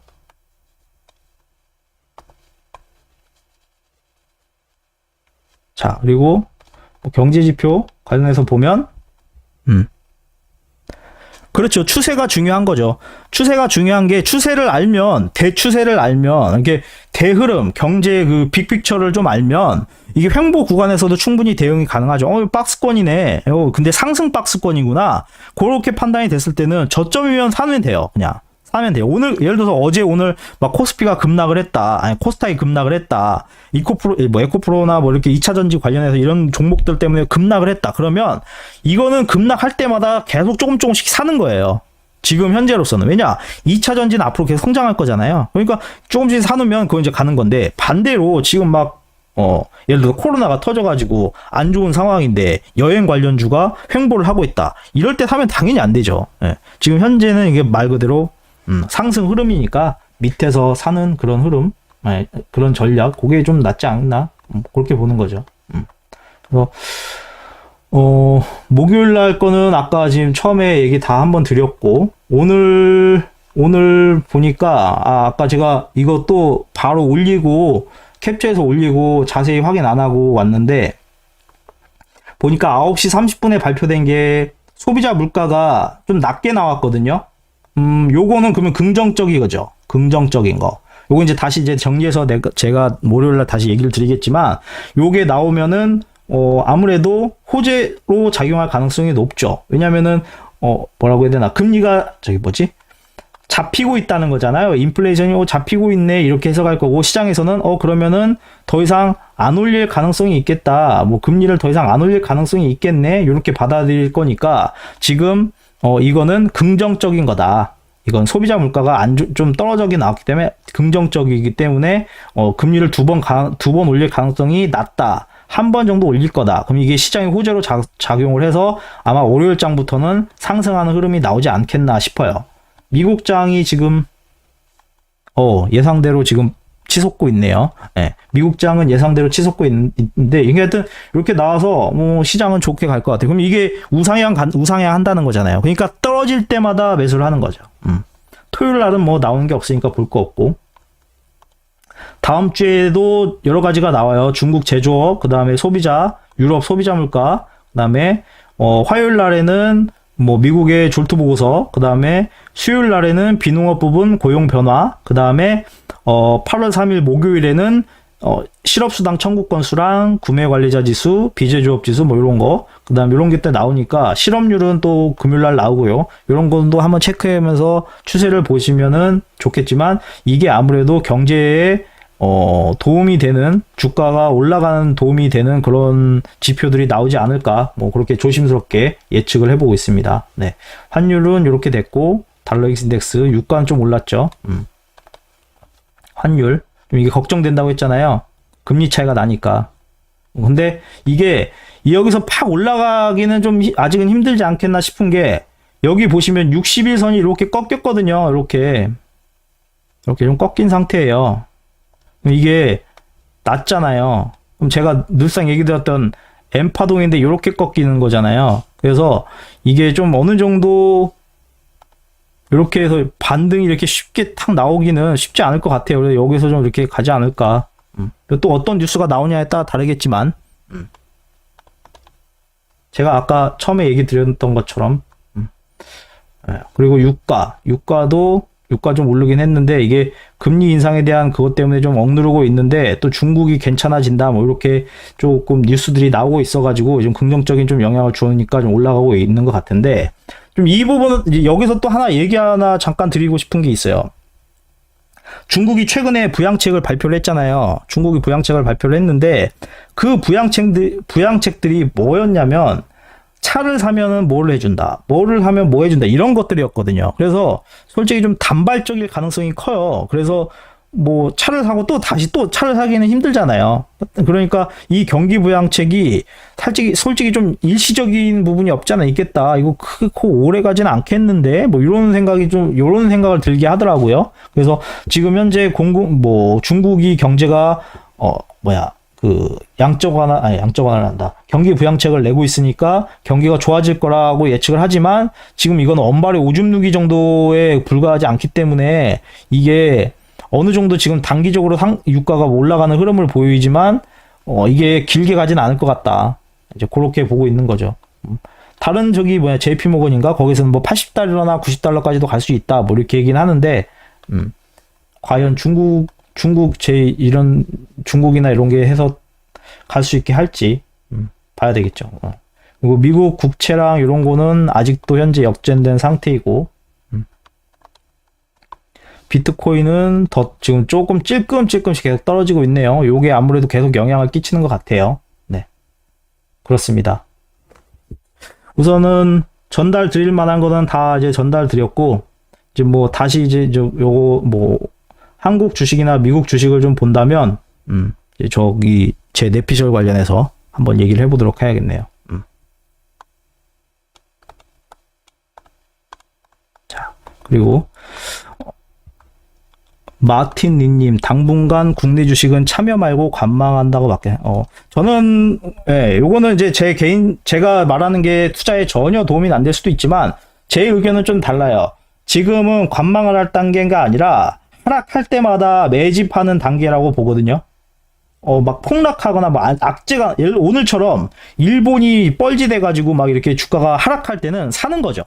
자, 그리고 경제지표 관련해서 보면, 그렇죠. 추세가 중요한 거죠. 추세가 중요한 게, 추세를 알면, 대추세를 알면, 이게 대흐름, 경제 빅픽처를 좀 알면, 이게 횡보 구간에서도 충분히 대응이 가능하죠. 박스권이네. 근데 상승 박스권이구나. 그렇게 판단이 됐을 때는 저점이면 사면 돼요. 그냥 사면 돼요. 오늘 예를 들어서 오늘 막 코스피가 급락을 했다. 아니 코스닥이 급락을 했다. 에코프로나 이렇게 2차 전지 관련해서 이런 종목들 때문에 급락을 했다. 그러면 이거는 급락할 때마다 계속 조금씩 사는 거예요. 지금 현재로서는. 왜냐? 2차 전지는 앞으로 계속 성장할 거잖아요. 그러니까 조금씩 사놓으면 그건 이제 가는 건데, 반대로 지금 예를 들어 코로나가 터져가지고 안 좋은 상황인데 여행 관련주가 횡보를 하고 있다. 이럴 때 사면 당연히 안 되죠. 지금 현재는 이게 말 그대로 상승 흐름이니까 밑에서 사는 그런 흐름, 그런 전략, 그게 좀 낫지 않나, 그렇게 보는 거죠. 그래서 목요일 날 거는 아까 지금 처음에 얘기 다 한번 드렸고, 오늘 보니까 아까 제가 이것도 바로 올리고 캡처해서 올리고 자세히 확인 안 하고 왔는데, 보니까 9시 30분에 발표된 게 소비자 물가가 좀 낮게 나왔거든요. 요거는 그러면 긍정적인 거죠. 긍정적인 거. 요거 이제 다시 정리해서 제가 목요일날 다시 얘기를 드리겠지만, 요게 나오면은 아무래도 호재로 작용할 가능성이 높죠. 왜냐면은 뭐라고 해야 되나, 금리가 잡히고 있다는 거잖아요. 인플레이션이 잡히고 있네, 이렇게 해석할 거고, 시장에서는 그러면은 더 이상 안 올릴 가능성이 있겠다, 금리를 더 이상 안 올릴 가능성이 있겠네, 이렇게 받아들일 거니까 지금 이거는 긍정적인 거다. 이건 소비자 물가가 좀 떨어지게 나왔기 때문에 긍정적이기 때문에 금리를 두 번 올릴 가능성이 낮다. 한 번 정도 올릴 거다. 그럼 이게 시장의 호재로 작용을 해서 아마 월요일장부터는 상승하는 흐름이 나오지 않겠나 싶어요. 미국장이 지금 예상대로 지금 치솟고 있네요. 미국장은 예상대로 치솟고 있는데, 이게 하여튼 이렇게 나와서 시장은 좋게 갈 것 같아요. 그럼 이게 우상향 한다는 거잖아요. 그러니까 떨어질 때마다 매수를 하는 거죠. 토요일 날은 나오는 게 없으니까 볼 거 없고, 다음 주에도 여러 가지가 나와요. 중국 제조업, 그 다음에 소비자, 유럽 소비자 물가, 그 다음에 화요일 날에는 미국의 졸트 보고서, 그 다음에 수요일 날에는 비농업 부분 고용 변화, 그 다음에 8월 3일 목요일에는 실업수당 청구 건수랑 구매관리자 지수, 비제조업 지수 이런 거, 그 다음 이런 게 때 나오니까 실업률은 또 금요일 날 나오고요. 이런 것도 한번 체크하면서 추세를 보시면은 좋겠지만, 이게 아무래도 경제에 도움이 되는, 주가가 올라가는 도움이 되는 그런 지표들이 나오지 않을까, 그렇게 조심스럽게 예측을 해보고 있습니다. 네. 환율은 이렇게 됐고, 달러 인덱스 유가는 좀 올랐죠. 환율 좀 이게 걱정된다고 했잖아요. 금리 차이가 나니까. 근데 이게 여기서 팍 올라가기는 좀 아직은 힘들지 않겠나 싶은 게 여기 보시면 61선이 이렇게 꺾였거든요. 이렇게 좀 꺾인 상태예요. 이게 낮잖아요. 그럼 제가 늘상 얘기 드렸던 M파동인데 이렇게 꺾이는 거잖아요. 그래서 이게 좀 어느 정도 이렇게 해서 반등이 이렇게 쉽게 탁 나오기는 쉽지 않을 것 같아요. 그래서 여기서 좀 이렇게 가지 않을까. 또 어떤 뉴스가 나오냐에 따라 다르겠지만 제가 아까 처음에 얘기 드렸던 것처럼 그리고 유가도 유가 좀 오르긴 했는데 이게 금리 인상에 대한 그것 때문에 좀 억누르고 있는데 또 중국이 괜찮아진다 뭐 이렇게 조금 뉴스들이 나오고 있어가지고 좀 긍정적인 좀 영향을 주니까 좀 올라가고 있는 것 같은데 좀 이 부분은 이제 여기서 또 하나 얘기 하나 잠깐 드리고 싶은 게 있어요. 중국이 최근에 부양책을 발표를 했잖아요. 중국이 부양책을 발표를 했는데 그 부양책들이 뭐였냐면 차를 사면은 뭐를 해준다. 뭐를 하면 뭐 해준다. 이런 것들이었거든요. 그래서 솔직히 좀 단발적일 가능성이 커요. 그래서 뭐 차를 사고 또 다시 또 차를 사기는 힘들잖아요. 그러니까 이 경기 부양책이 솔직히 좀 일시적인 부분이 없지 않아 있겠다. 이거 크고 오래 가지는 않겠는데 뭐 이런 생각을 들게 하더라고요. 그래서 지금 현재 중국이 경제가 양적 완화를 한다. 경기 부양책을 내고 있으니까 경기가 좋아질 거라고 예측을 하지만 지금 이건 언발의 오줌 누기 정도에 불과하지 않기 때문에 이게 어느 정도 지금 단기적으로 유가가 올라가는 흐름을 보이지만 이게 길게 가지는 않을 것 같다. 이제 그렇게 보고 있는 거죠. 다른 JP 모건인가 거기서는 뭐 80달러나 90달러까지도 갈 수 있다. 뭐 이렇게 얘기는 하는데 과연 중국이나 이런 게 해서 갈 수 있게 할지 봐야 되겠죠. 그리고 미국 국채랑 이런 거는 아직도 현재 역전된 상태이고 비트코인은 더 지금 조금 찔끔찔끔씩 계속 떨어지고 있네요. 요게 아무래도 계속 영향을 끼치는 것 같아요. 네, 그렇습니다. 우선은 전달 드릴 만한 거는 다 이제 전달 드렸고 이제 뭐 다시 이제 요거 뭐 한국 주식이나 미국 주식을 좀 본다면 저기 제 내피셜 관련해서 한번 얘기를 해보도록 해야겠네요. 자, 그리고 마틴 리님 당분간 국내 주식은 참여 말고 관망한다고 밖에. 저는 요거는 이제 제가 말하는 게 투자에 전혀 도움이 안 될 수도 있지만 제 의견은 좀 달라요. 지금은 관망을 할 단계가 아니라 하락할 때마다 매집하는 단계라고 보거든요. 막 폭락하거나 뭐 악재가 오늘처럼 일본이 뻘짓해 가지고 막 이렇게 주가가 하락할 때는 사는 거죠.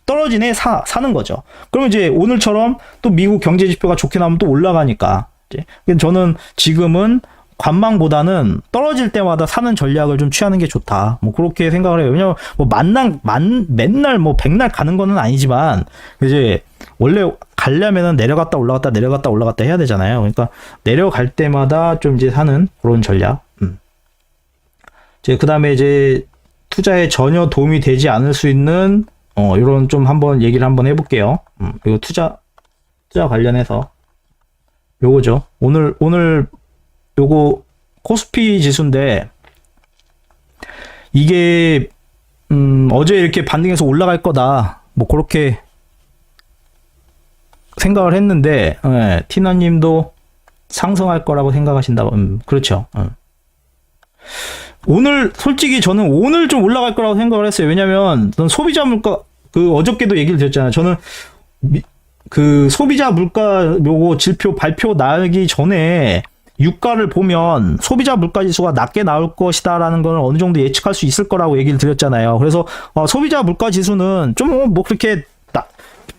떨어지네 사는 거죠. 그러면 이제 오늘처럼 또 미국 경제 지표가 좋게 나오면 또 올라가니까 이제 저는 지금은 관망보다는 떨어질 때마다 사는 전략을 좀 취하는 게 좋다. 뭐 그렇게 생각을 해요. 왜냐면 뭐 맨날 뭐 백날 가는 거는 아니지만 이제 원래 가려면은 내려갔다 올라갔다 해야 되잖아요. 그러니까 내려갈 때마다 좀 이제 사는 그런 전략. 이제 그다음에 이제 투자에 전혀 도움이 되지 않을 수 있는 이런 좀 한번 얘기를 한번 해볼게요. 그리고 투자 관련해서 요거죠. 오늘 요거 코스피 지수인데 이게 어제 이렇게 반등해서 올라갈 거다. 뭐 그렇게 생각을 했는데 티나님도 상승할 거라고 생각하신다. 그렇죠. 오늘 솔직히 저는 오늘 좀 올라갈 거라고 생각을 했어요. 왜냐면 저는 소비자 물가 어저께도 얘기를 드렸잖아요. 저는 그 소비자 물가 요거 지표 발표 나기 전에 유가를 보면 소비자 물가 지수가 낮게 나올 것이다라는 걸 어느 정도 예측할 수 있을 거라고 얘기를 드렸잖아요. 그래서 소비자 물가 지수는 좀 뭐 그렇게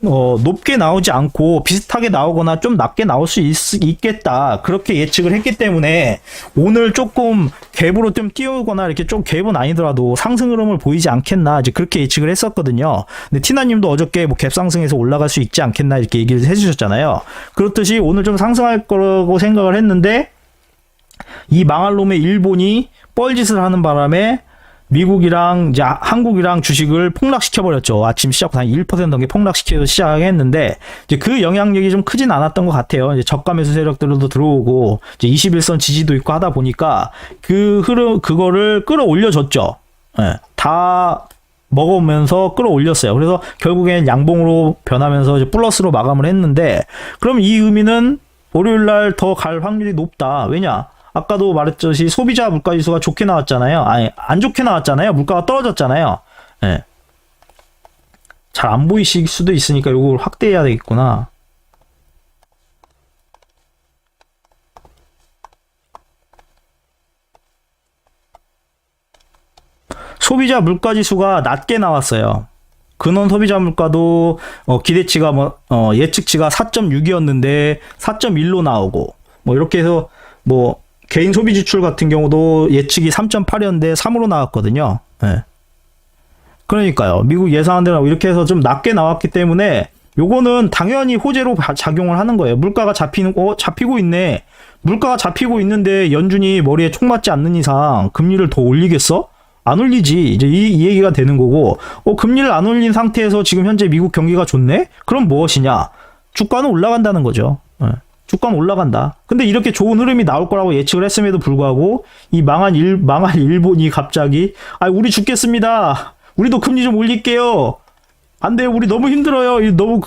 높게 나오지 않고 비슷하게 나오거나 좀 낮게 나올 수 있겠다. 그렇게 예측을 했기 때문에 오늘 조금 갭으로 좀 띄우거나 이렇게 좀 갭은 아니더라도 상승 흐름을 보이지 않겠나. 이제 그렇게 예측을 했었거든요. 근데 티나님도 어저께 뭐 갭 상승해서 올라갈 수 있지 않겠나 이렇게 얘기를 해주셨잖아요. 그렇듯이 오늘 좀 상승할 거라고 생각을 했는데 이 망할 놈의 일본이 뻘짓을 하는 바람에 미국이랑 이제 한국이랑 주식을 폭락시켜 버렸죠. 아침 시작부터 한 1% 넘게 폭락시켜서 시작했는데 이제 그 영향력이 좀 크진 않았던 것 같아요. 이제 저가 매수 세력들도 들어오고 이제 21선 지지도 있고 하다 보니까 그 흐름 그거를 끌어올려 줬죠. 예, 다 먹으면서 끌어올렸어요. 그래서 결국엔 양봉으로 변하면서 이제 플러스로 마감을 했는데, 그럼 이 의미는 월요일 날 더 갈 확률이 높다. 왜냐? 아까도 말했듯이 소비자 물가지수가 좋게 나왔잖아요. 아니, 안 좋게 나왔잖아요. 물가가 떨어졌잖아요. 예. 잘 안 보이실 수도 있으니까 이걸 확대해야 되겠구나. 소비자 물가지수가 낮게 나왔어요. 근원 소비자 물가도 기대치가 예측치가 4.6이었는데 4.1로 나오고, 뭐 이렇게 해서 뭐 개인 소비 지출 같은 경우도 예측이 3.8이었는데 3으로 나왔거든요. 네. 그러니까요. 미국 예상한 대로 이렇게 해서 좀 낮게 나왔기 때문에 요거는 당연히 호재로 작용을 하는 거예요. 물가가 잡히고 있네. 물가가 잡히고 있는데 연준이 머리에 총 맞지 않는 이상 금리를 더 올리겠어? 안 올리지. 이제 이 얘기가 되는 거고, 금리를 안 올린 상태에서 지금 현재 미국 경기가 좋네? 그럼 무엇이냐? 주가는 올라간다는 거죠. 네. 주가는 올라간다. 근데 이렇게 좋은 흐름이 나올 거라고 예측을 했음에도 불구하고, 이 망한 일본이 갑자기, 우리 죽겠습니다. 우리도 금리 좀 올릴게요. 안 돼요. 우리 너무 힘들어요.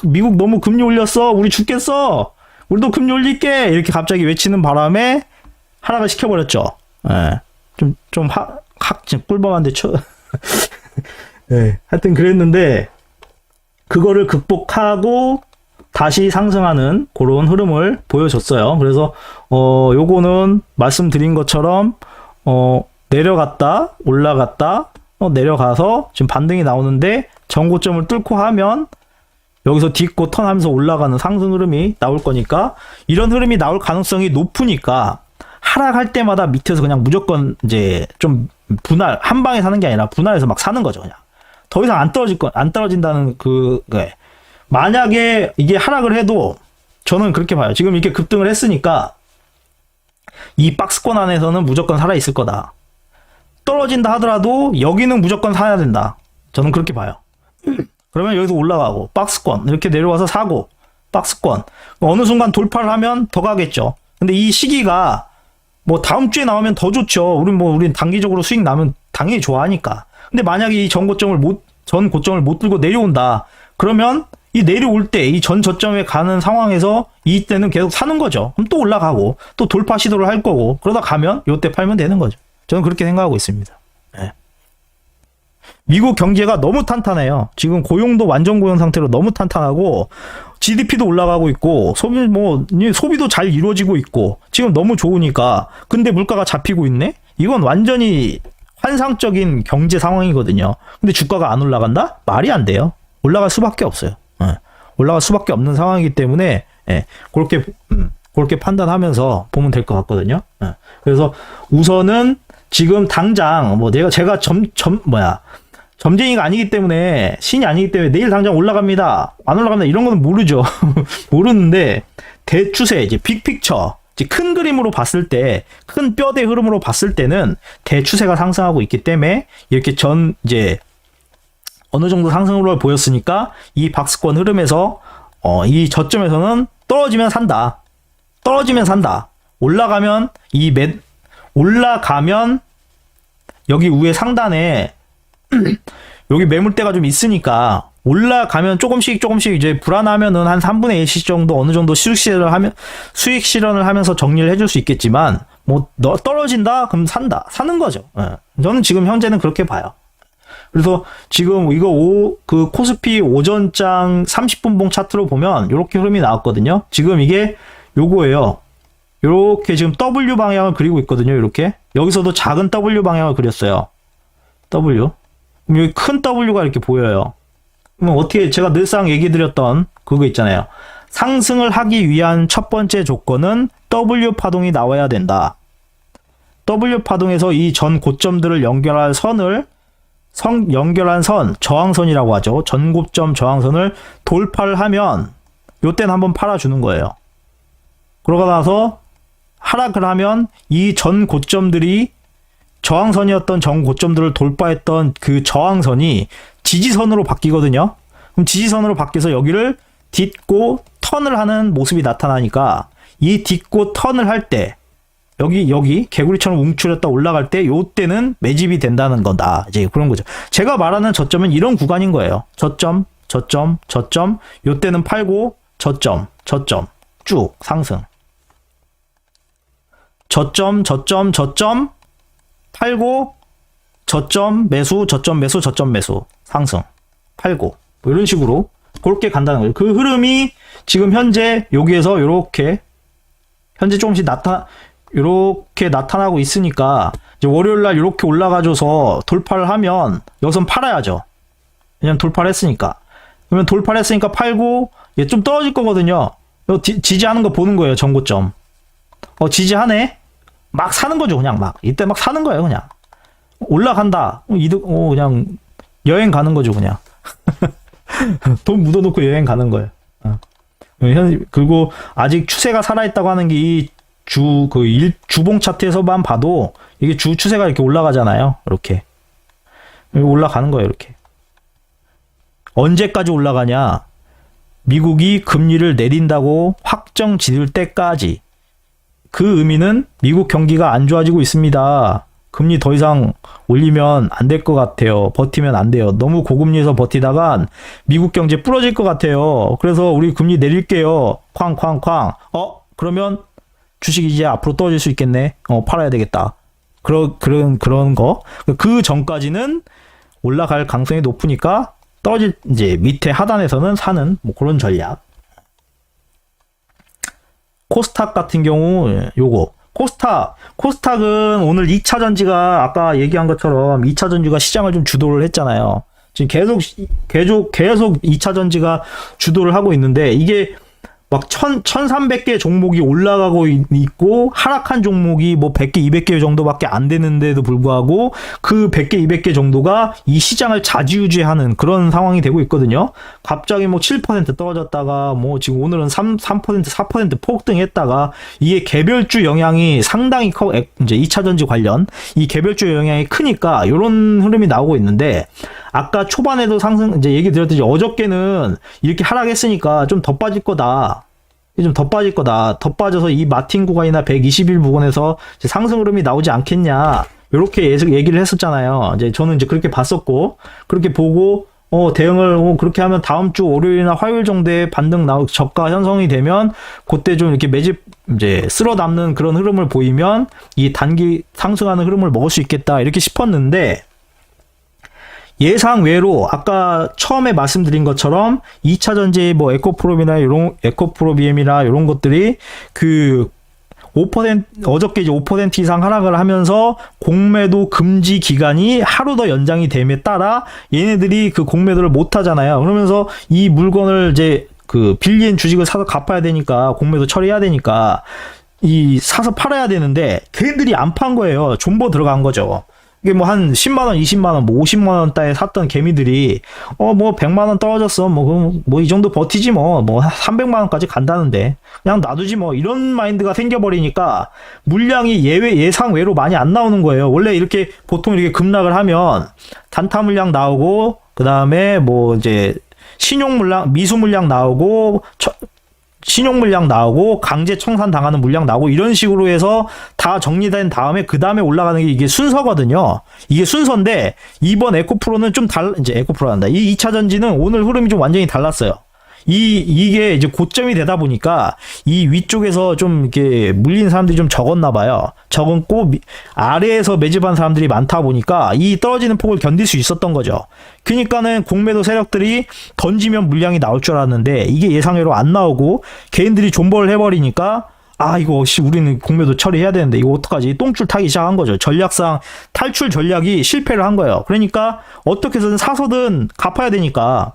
미국 너무 금리 올렸어. 우리 죽겠어. 우리도 금리 올릴게. 이렇게 갑자기 외치는 바람에 하락을 시켜버렸죠. 네. 꿀밤한데 네, 하여튼 그랬는데 그거를 극복하고 다시 상승하는 그런 흐름을 보여줬어요. 그래서 요거는 말씀드린 것처럼 내려갔다 올라갔다 내려가서 지금 반등이 나오는데 전고점을 뚫고 하면 여기서 딛고 턴하면서 올라가는 상승 흐름이 나올 거니까, 이런 흐름이 나올 가능성이 높으니까 하락할 때마다 밑에서 그냥 무조건 이제 좀 분할, 한 방에 사는 게 아니라 분할해서 막 사는 거죠. 그냥 더 이상 안 떨어진다는 만약에 이게 하락을 해도 저는 그렇게 봐요. 지금 이렇게 급등을 했으니까 이 박스권 안에서는 무조건 살아 있을 거다. 떨어진다 하더라도 여기는 무조건 사야 된다. 저는 그렇게 봐요. 그러면 여기서 올라가고 박스권 이렇게 내려와서 사고, 박스권 어느 순간 돌파를 하면 더 가겠죠. 근데 이 시기가 뭐 다음 주에 나오면 더 좋죠. 우린 단기적으로 수익 나면 당연히 좋아하니까. 근데 만약에 이 전 고점을 못 들고 내려온다. 그러면 이 내려올 때 이 전 저점에 가는 상황에서 이때는 계속 사는 거죠. 그럼 또 올라가고 또 돌파 시도를 할 거고, 그러다 가면 요때 팔면 되는 거죠. 저는 그렇게 생각하고 있습니다. 네. 미국 경제가 너무 탄탄해요. 지금 고용도 완전 고용 상태로 너무 탄탄하고 GDP도 올라가고 있고 소비도 잘 이루어지고 있고 지금 너무 좋으니까. 근데 물가가 잡히고 있네? 이건 완전히 환상적인 경제 상황이거든요. 근데 주가가 안 올라간다? 말이 안 돼요. 올라갈 수밖에 없어요. 올라갈 수밖에 없는 상황이기 때문에 그렇게 판단하면서 보면 될 것 같거든요. 그래서 우선은 지금 당장 제가 점쟁이가 아니기 때문에, 신이 아니기 때문에 내일 당장 올라갑니다, 안 올라갑니다 이런 거는 모르죠. 모르는데 대추세, 이제 빅픽처, 이제 큰 그림으로 봤을 때, 큰 뼈대 흐름으로 봤을 때는 대추세가 상승하고 있기 때문에 이렇게 이제 어느 정도 상승으로 보였으니까 이 박스권 흐름에서 이 저점에서는 떨어지면 산다. 올라가면 여기 위에 상단에 여기 매물대가 좀 있으니까 올라가면 조금씩 이제 불안하면은 한 3분의 1씩 정도 어느 정도 수익 실현을 하면서 정리를 해줄 수 있겠지만, 떨어진다? 그럼 사는 거죠. 저는 지금 현재는 그렇게 봐요. 그래서 지금 그 코스피 오전장 30분봉 차트로 보면 이렇게 흐름이 나왔거든요. 지금 이게 요거예요. 요렇게 지금 W 방향을 그리고 있거든요. 이렇게 여기서도 작은 W 방향을 그렸어요. W. 그럼 여기 큰 W가 이렇게 보여요. 그러면 어떻게, 제가 늘상 얘기드렸던 그거 있잖아요. 상승을 하기 위한 첫 번째 조건은 W 파동이 나와야 된다. W 파동에서 이 전 고점들을 연결한 선, 저항선이라고 하죠. 전고점 저항선을 돌파를 하면 요때는 한번 팔아주는 거예요. 그러고 나서 하락을 하면 이 전 고점들이 저항선이었던 정고점들을 돌파했던 그 저항선이 지지선으로 바뀌거든요. 그럼 지지선으로 바뀌어서 여기를 딛고 턴을 하는 모습이 나타나니까 이 딛고 턴을 할 때 여기 개구리처럼 움츠렸다 올라갈 때 요때는 매집이 된다는 거다. 이제 그런 거죠. 제가 말하는 저점은 이런 구간인 거예요. 저점, 요때는 팔고 저점 쭉 상승. 저점 팔고 저점 매수 상승. 팔고 뭐 이런 식으로 그렇게 간다는 거예요. 그 흐름이 지금 현재 여기에서 요렇게 현재 조금씩 요렇게 나타나고 있으니까 이제 월요일 날 요렇게 올라가줘서 돌파를 하면 여기선 팔아야죠. 왜냐면 돌파를 했으니까. 그러면 돌파를 했으니까 팔고 얘 좀 떨어질 거거든요. 지지하는 거 보는 거예요. 전고점. 지지하네. 막 사는 거죠. 그냥 막 이때 막 사는 거예요. 그냥 올라간다. 이득. 그냥 여행 가는 거죠. 그냥 돈 묻어놓고 여행 가는 거예요. 그리고 아직 추세가 살아있다고 하는 게 이 주봉 차트에서만 봐도 이게 주 추세가 이렇게 올라가잖아요. 이렇게 올라가는 거예요. 이렇게 언제까지 올라가냐? 미국이 금리를 내린다고 확정 지을 때까지. 그 의미는 미국 경기가 안 좋아지고 있습니다. 금리 더 이상 올리면 안 될 것 같아요. 버티면 안 돼요. 너무 고금리에서 버티다간 미국 경제 부러질 것 같아요. 그래서 우리 금리 내릴게요. 쾅쾅쾅. 그러면 주식이 이제 앞으로 떨어질 수 있겠네. 팔아야 되겠다. 그런 거. 그 전까지는 올라갈 가능성이 높으니까 이제 밑에 하단에서는 사는 뭐 그런 전략. 코스닥 같은 경우 요거. 코스닥은 오늘 2차 전지가 아까 얘기한 것처럼 2차 전지가 시장을 좀 주도를 했잖아요. 지금 계속 2차 전지가 주도를 하고 있는데 이게 막 1300개 종목이 올라가고 있고 하락한 종목이 뭐 100개, 200개 정도밖에 안 되는데도 불구하고 그 100개, 200개 정도가 이 시장을 좌지우지하는 그런 상황이 되고 있거든요. 갑자기 뭐 7% 떨어졌다가 뭐 지금 오늘은 3%, 4% 폭등했다가 이게 개별주 영향이 상당히 이제 2차 전지 관련 이 개별주 영향이 크니까 이런 흐름이 나오고 있는데 아까 초반에도 이제 얘기 드렸듯이 어저께는 이렇게 하락했으니까 좀 더 빠질 거다. 더 빠져서 이 마틴 구간이나 120일 부근에서 이제 상승 흐름이 나오지 않겠냐. 이렇게 얘기를 했었잖아요. 이제 저는 이제 그렇게 봤었고, 그렇게 보고, 대응을, 그렇게 하면 다음 주 월요일이나 화요일 정도에 반등 저가 형성이 되면, 그때 좀 이렇게 매집, 이제 쓸어 담는 그런 흐름을 보이면, 이 단기 상승하는 흐름을 먹을 수 있겠다. 이렇게 싶었는데, 예상 외로 아까 처음에 말씀드린 것처럼 2차 전지 뭐 에코프로비엠이나 이런 것들이 그 5% 어저께 이제 5% 이상 하락을 하면서 공매도 금지 기간이 하루 더 연장이 됨에 따라 얘네들이 그 공매도를 못 하잖아요. 그러면서 이 물건을 이제 그 빌린 주식을 사서 갚아야 되니까 공매도 처리해야 되니까 이 사서 팔아야 되는데 걔네들이 안 판 거예요. 존버 들어간 거죠. 이게 뭐 한 10만원, 20만원, 뭐 50만원 따에 샀던 개미들이, 뭐 100만원 떨어졌어. 뭐 이 정도 버티지 뭐 300만원까지 간다는데. 그냥 놔두지 뭐. 이런 마인드가 생겨버리니까 물량이 예상 외로 많이 안 나오는 거예요. 원래 이렇게 보통 이렇게 급락을 하면 단타 물량 나오고, 그 다음에 뭐 이제 신용 물량, 미수 물량 나오고, 신용 물량 나오고 강제 청산 당하는 물량 나오고 이런 식으로 해서 다 정리된 다음에 그 다음에 올라가는 게 이게 순서거든요. 이게 순서인데 이번 에코프로는 좀 이제 에코프로란다. 이 2차 전지는 오늘 흐름이 좀 완전히 달랐어요. 이게 이제 고점이 되다 보니까 이 위쪽에서 좀 이렇게 물린 사람들이 좀 적었나 봐요. 적었고 아래에서 매집한 사람들이 많다 보니까 이 떨어지는 폭을 견딜 수 있었던 거죠. 그러니까는 공매도 세력들이 던지면 물량이 나올 줄 알았는데 이게 예상외로 안 나오고 개인들이 존버를 해버리니까 이거 우리는 공매도 처리해야 되는데 이거 어떡하지? 똥줄 타기 시작한 거죠. 전략상 탈출 전략이 실패를 한 거예요. 그러니까 어떻게 해서든 사서든 갚아야 되니까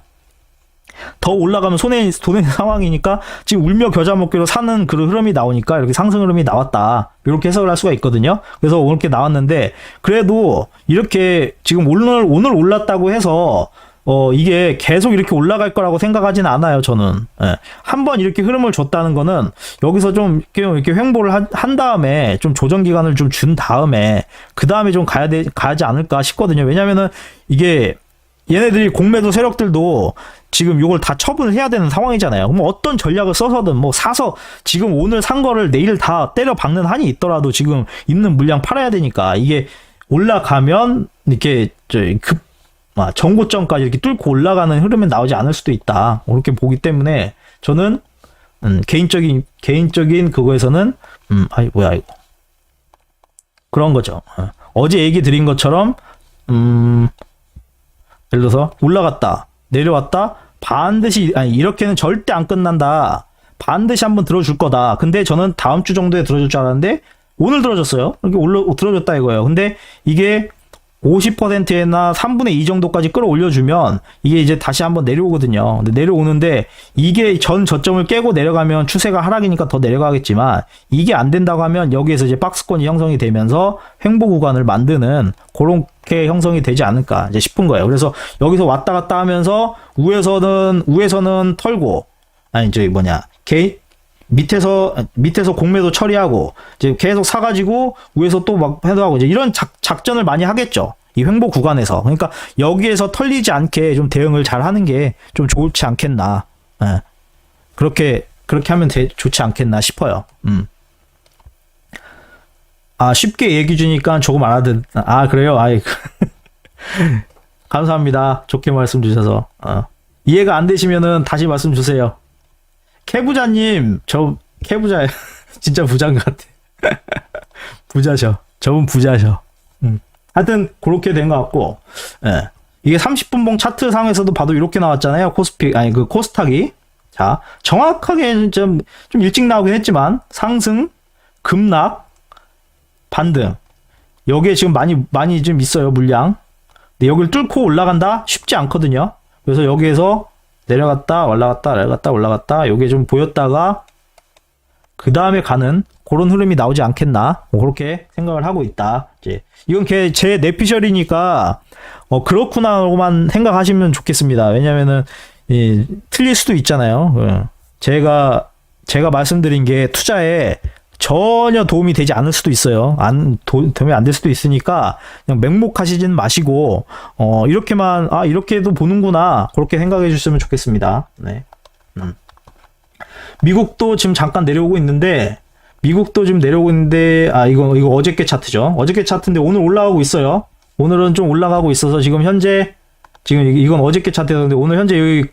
더 올라가면 손해 상황이니까 지금 울며 겨자 먹기로 사는 그런 흐름이 나오니까 이렇게 상승 흐름이 나왔다. 이렇게 해석을 할 수가 있거든요. 그래서 이렇게 나왔는데 그래도 이렇게 지금 오늘 올랐다고 해서 이게 계속 이렇게 올라갈 거라고 생각하진 않아요, 저는. 예. 한번 이렇게 흐름을 줬다는 거는 여기서 좀 이렇게 횡보를 한 다음에 좀 조정 기간을 좀 준 다음에 그 다음에 좀 가지 않을까 싶거든요. 왜냐면은 이게 얘네들이 공매도 세력들도 지금 이걸 다 처분을 해야 되는 상황이잖아요. 그럼 어떤 전략을 써서든 뭐 사서 지금 오늘 산 거를 내일 다 때려 박는 한이 있더라도 지금 있는 물량 팔아야 되니까 이게 올라가면 이렇게 전고점까지 이렇게 뚫고 올라가는 흐름이 나오지 않을 수도 있다. 그렇게 보기 때문에 저는 개인적인 그거에서는 아이 뭐야 이거 그런 거죠. 어제 얘기 드린 것처럼 예를 들어서 올라갔다 내려왔다 반드시 이렇게는 절대 안 끝난다. 반드시 한번 들어줄 거다. 근데 저는 다음 주 정도에 들어줄 줄 알았는데 오늘 들어줬어요. 이렇게 들어줬다 이거예요. 근데 이게 50%나 3분의 2 정도까지 끌어올려주면 이게 이제 다시 한번 내려오거든요. 근데 내려오는데 이게 전 저점을 깨고 내려가면 추세가 하락이니까 더 내려가겠지만 이게 안 된다고 하면 여기에서 이제 박스권이 형성이 되면서 횡보 구간을 만드는 그렇게 형성이 되지 않을까 이제 싶은 거예요. 그래서 여기서 왔다 갔다 하면서 우에서는 털고 밑에서 공매도 처리하고 이제 계속 사가지고 위에서 또 막 해도하고 이제 이런 작전을 많이 하겠죠. 이 횡보 구간에서. 그러니까 여기에서 털리지 않게 좀 대응을 잘 하는 게 좀 좋지 않겠나. 예. 그렇게 하면 좋지 않겠나 싶어요. 쉽게 얘기 주니까 조금 알아듣. 그래요. 감사합니다. 좋게 말씀 주셔서. 이해가 안 되시면은 다시 말씀 주세요. 캐부자님, 캐부자예요. 진짜 부자인 것 같아. 부자셔. 저분 부자셔. 하여튼, 그렇게 된 것 같고, 예. 이게 30분봉 차트 상에서도 봐도 이렇게 나왔잖아요. 코스닥이. 자, 정확하게 좀 일찍 나오긴 했지만, 상승, 급락, 반등. 여기에 지금 많이 좀 있어요, 물량. 근데 여기를 뚫고 올라간다? 쉽지 않거든요. 그래서 여기에서 내려갔다 올라갔다 요게 좀 보였다가 그 다음에 가는 그런 흐름이 나오지 않겠나 그렇게 생각을 하고 있다. 이제 이건 제 내피셜이니까 그렇구나로만 생각하시면 좋겠습니다. 왜냐면은 틀릴 수도 있잖아요. 제가 말씀드린 게 투자에 전혀 도움이 되지 않을 수도 있어요. 도움이 안 될 수도 있으니까 그냥 맹목하시진 마시고 이렇게만 이렇게도 보는구나 그렇게 생각해 주시면 좋겠습니다. 네. 미국도 지금 잠깐 내려오고 있는데 이거 어저께 차트죠. 어저께 차트인데 오늘 올라가고 있어요. 오늘은 좀 올라가고 있어서 지금 이건 어저께 차트였는데 오늘 현재 여기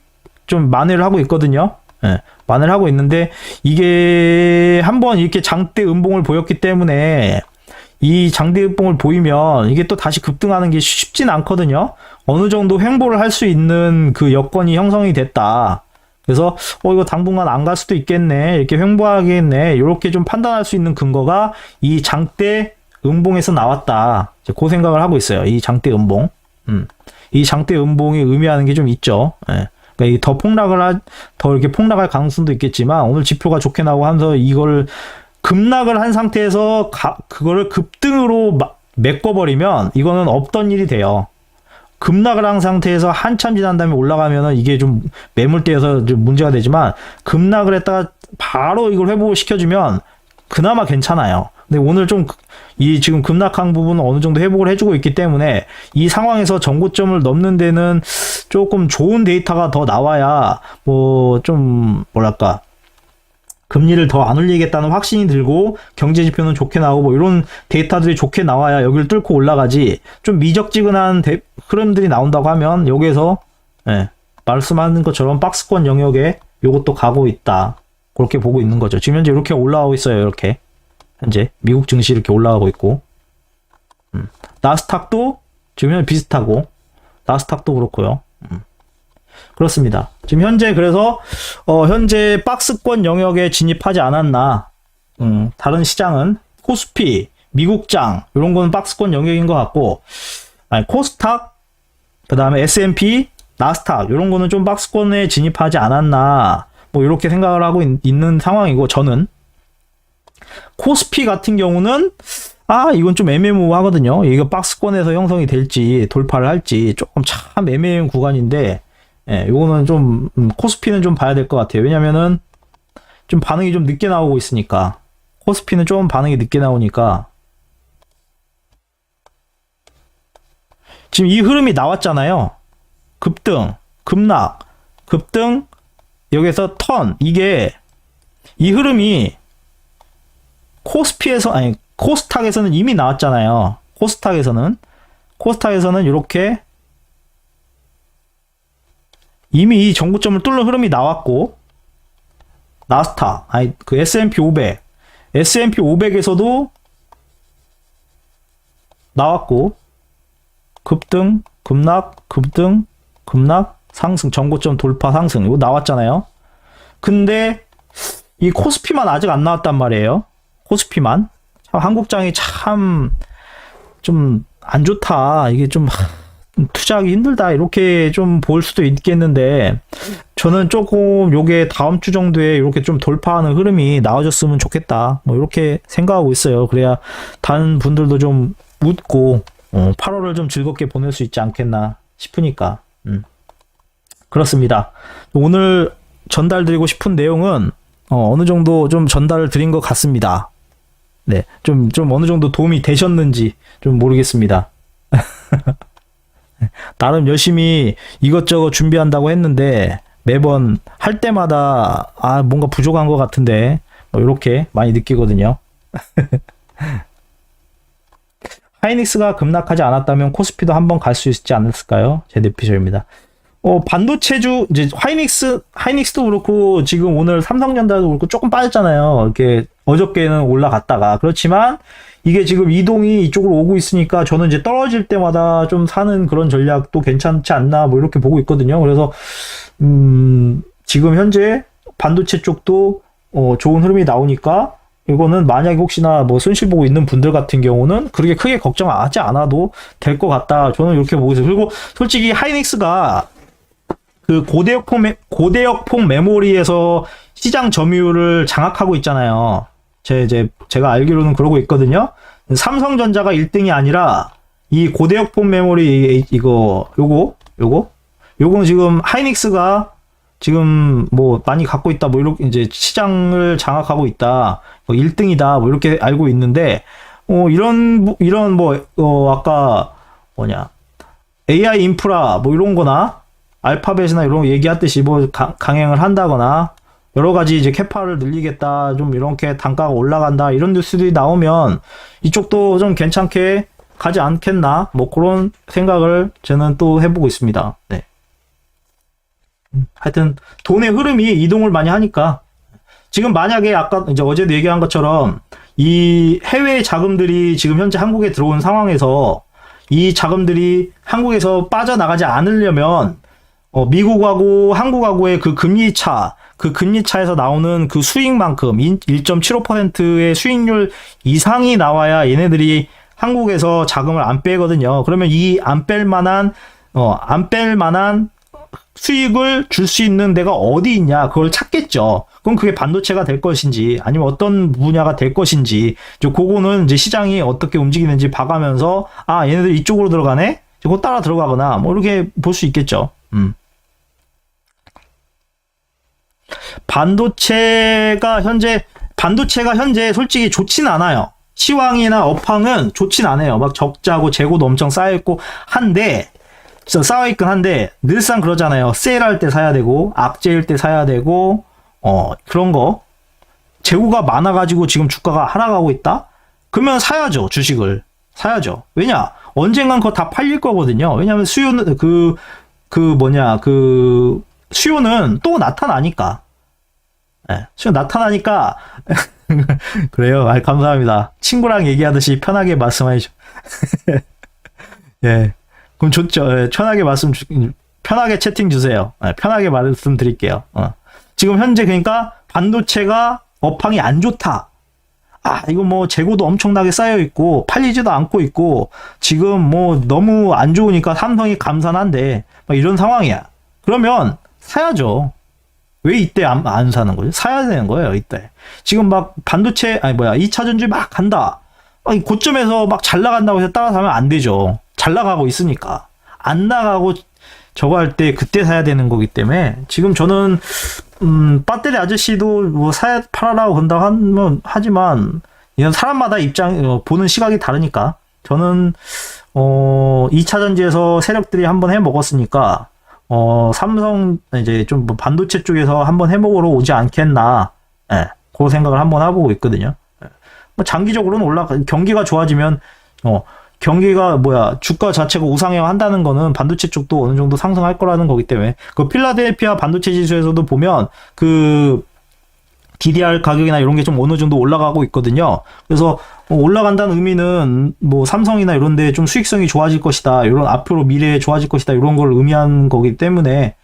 좀 만회를 하고 있거든요. 네, 만회를 하고 있는데 이게 한번 이렇게 장대 음봉을 보였기 때문에 이 장대 음봉을 보이면 이게 또 다시 급등하는 게 쉽진 않거든요. 어느 정도 횡보를 할 수 있는 그 여건이 형성이 됐다. 그래서 이거 당분간 안 갈 수도 있겠네. 이렇게 횡보하겠네. 이렇게 좀 판단할 수 있는 근거가 이 장대 음봉에서 나왔다. 이제 그 생각을 하고 있어요. 이 장대 음봉. 이 장대 음봉이 의미하는 게 좀 있죠. 예. 그러니까 더 이렇게 폭락할 가능성도 있겠지만 오늘 지표가 좋게 나오고 하면서 이걸 급락을 한 상태에서 그거를 급등으로 메꿔버리면 이거는 없던 일이 돼요. 급락을 한 상태에서 한참 지난 다음에 올라가면은 이게 좀 매물대에서 좀 문제가 되지만 급락을 했다가 바로 이걸 회복시켜주면 그나마 괜찮아요. 근데 오늘 지금 급락한 부분은 어느 정도 회복을 해주고 있기 때문에 이 상황에서 전고점을 넘는 데는 조금 좋은 데이터가 더 나와야 금리를 더 안 올리겠다는 확신이 들고 경제지표는 좋게 나오고 이런 데이터들이 좋게 나와야 여기를 뚫고 올라가지 좀 미적지근한 흐름들이 나온다고 하면 여기에서 말씀하는 것처럼 박스권 영역에 요것도 가고 있다. 그렇게 보고 있는 거죠. 지금 현재 이렇게 올라가고 있어요. 이렇게 현재 미국 증시 이렇게 올라가고 있고 나스닥도 지금 현재 비슷하고 나스닥도 그렇고요. 그렇습니다. 지금 현재 그래서 현재 박스권 영역에 진입하지 않았나. 다른 시장은 코스피, 미국장 이런 거는 박스권 영역인 것 같고 코스닥, 그 다음에 S&P, 나스닥 이런 거는 좀 박스권에 진입하지 않았나. 이렇게 생각을 하고 있는 상황이고 저는 코스피 같은 경우는 이건 좀 애매모호하거든요. 이거 박스권에서 형성이 될지 돌파를 할지 조금 참 애매한 구간인데, 예, 요거는 좀 코스피는 좀 봐야 될 것 같아요. 왜냐면은 좀 반응이 좀 늦게 나오고 있으니까. 코스피는 좀 반응이 늦게 나오니까. 지금 이 흐름이 나왔잖아요. 급등, 급락, 급등, 여기서 턴. 이게 이 흐름이 코스피에서, 아니 코스닥에서는 이미 나왔잖아요. 코스닥에서는 이렇게 이미 이 정고점을 뚫는 흐름이 나왔고, 나스닥, 아니 그 S&P 500에서도 나왔고, 급등, 급락, 급등, 급락, 상승, 정고점 돌파, 상승, 이거 나왔잖아요. 근데 이 코스피만 아직 안 나왔단 말이에요. 코스피만. 한국장이 참 좀 안 좋다. 이게 좀 투자하기 힘들다. 이렇게 좀 볼 수도 있겠는데, 저는 조금 요게 다음 주 정도에 이렇게 좀 돌파하는 흐름이 나와줬으면 좋겠다. 뭐 이렇게 생각하고 있어요. 그래야 다른 분들도 좀 웃고 8월을 좀 즐겁게 보낼 수 있지 않겠나 싶으니까. 그렇습니다. 오늘 전달드리고 싶은 내용은 어느 정도 좀 전달을 드린 것 같습니다. 네, 좀 어느 정도 도움이 되셨는지 좀 모르겠습니다. 나름 열심히 이것저것 준비한다고 했는데 매번 할 때마다 뭔가 부족한 것 같은데 이렇게 많이 느끼거든요. 하이닉스가 급락하지 않았다면 코스피도 한번 갈 수 있지 않았을까요? 제 대피셜입니다. 반도체주, 이제 하이닉스도 그렇고, 지금 오늘 삼성전자도 그렇고, 조금 빠졌잖아요. 이렇게, 어저께는 올라갔다가. 그렇지만, 이게 지금 이동이 이쪽으로 오고 있으니까, 저는 이제 떨어질 때마다 좀 사는 그런 전략도 괜찮지 않나, 뭐, 이렇게 보고 있거든요. 그래서, 지금 현재 반도체 쪽도, 좋은 흐름이 나오니까, 이거는 만약에 혹시나 뭐 손실 보고 있는 분들 같은 경우는 그렇게 크게 걱정하지 않아도 될 것 같다. 저는 이렇게 보고 있어요. 그리고 솔직히 하이닉스가 그 고대역폭 메모리에서 시장 점유율을 장악하고 있잖아요. 제가 알기로는 그러고 있거든요. 삼성전자가 1등이 아니라 이 고대역폭 메모리 요거는 지금 하이닉스가 지금 뭐 많이 갖고 있다, 뭐 이렇게 이제 시장을 장악하고 있다, 뭐 1등이다, 뭐 이렇게 알고 있는데, 이런 뭐 아까 뭐냐 AI 인프라 뭐 이런 거나 알파벳이나 이런 거 얘기했듯이 뭐 강행을 한다거나 여러 가지 이제 캐파를 늘리겠다, 좀 이렇게 단가가 올라간다, 이런 뉴스들이 나오면 이쪽도 좀 괜찮게 가지 않겠나, 뭐 그런 생각을 저는 또 해보고 있습니다. 네. 하여튼 돈의 흐름이 이동을 많이 하니까, 지금 만약에 아까 이제 어제도 얘기한 것처럼 이 해외 자금들이 지금 현재 한국에 들어온 상황에서 이 자금들이 한국에서 빠져나가지 않으려면 미국하고 한국하고의 그 금리차에서 나오는 그 수익만큼 1.75%의 수익률 이상이 나와야 얘네들이 한국에서 자금을 안 빼거든요. 그러면 이 안 뺄 만한 수익을 줄 수 있는 데가 어디 있냐, 그걸 찾겠죠. 그럼 그게 반도체가 될 것인지 아니면 어떤 분야가 될 것인지, 그거는 이제 시장이 어떻게 움직이는지 봐가면서 얘네들 이쪽으로 들어가네, 그거 따라 들어가거나 뭐 이렇게 볼 수 있겠죠. 반도체가 현재 솔직히 좋진 않아요. 시황이나 업황은 좋진 않아요. 막 적자고 재고도 엄청 쌓여있고 쌓여있긴 한데, 늘상 그러잖아요. 세일할 때 사야 되고, 악재일 때 사야 되고, 그런 거. 재고가 많아가지고 지금 주가가 하락하고 있다? 그러면 사야죠. 주식을. 사야죠. 왜냐? 언젠간 그거 다 팔릴 거거든요. 왜냐면 수요는, 수요는 또 나타나니까. 네, 수요 나타나니까. 그래요. 감사합니다. 친구랑 얘기하듯이 편하게 말씀하시죠. 예. 그럼 좋죠. 예, 편하게 채팅 주세요. 예, 편하게 말씀드릴게요. 지금 현재 그러니까 반도체가 업황이 안 좋다. 이거 뭐 재고도 엄청나게 쌓여 있고 팔리지도 않고 있고 지금 뭐 너무 안 좋으니까 삼성이 감산한데 막 이런 상황이야. 그러면 사야죠. 왜 이때 안 사는 거죠? 사야 되는 거예요, 이때. 지금 막 반도체 2차 전지 막 간다. 아니, 고점에서 막 잘 나간다고 해서 따라서 하면 안 되죠. 잘 나가고 있으니까. 안 나가고 저거 할 때 그때 사야 되는 거기 때문에 지금 저는 배터리 아저씨도 뭐 팔아라고 그런다고 하지만 이건 사람마다 보는 시각이 다르니까 저는 2차 전지에서 세력들이 한번 해 먹었으니까 삼성 이제 좀 반도체 쪽에서 한번 해 먹으러 오지 않겠나. 예. 그 생각을 한번 해보고 있거든요. 뭐 장기적으로는 경기가 좋아지면 경기가 주가 자체가 우상향 한다는 거는 반도체 쪽도 어느 정도 상승할 거라는 거기 때문에 그 필라델피아 반도체 지수에서도 보면 그 DDR 가격이나 이런 게 좀 어느 정도 올라가고 있거든요. 그래서 올라간다는 의미는 뭐 삼성이나 이런 데 좀 수익성이 좋아질 것이다. 이런 앞으로 미래에 좋아질 것이다. 이런 걸 의미하는 거기 때문에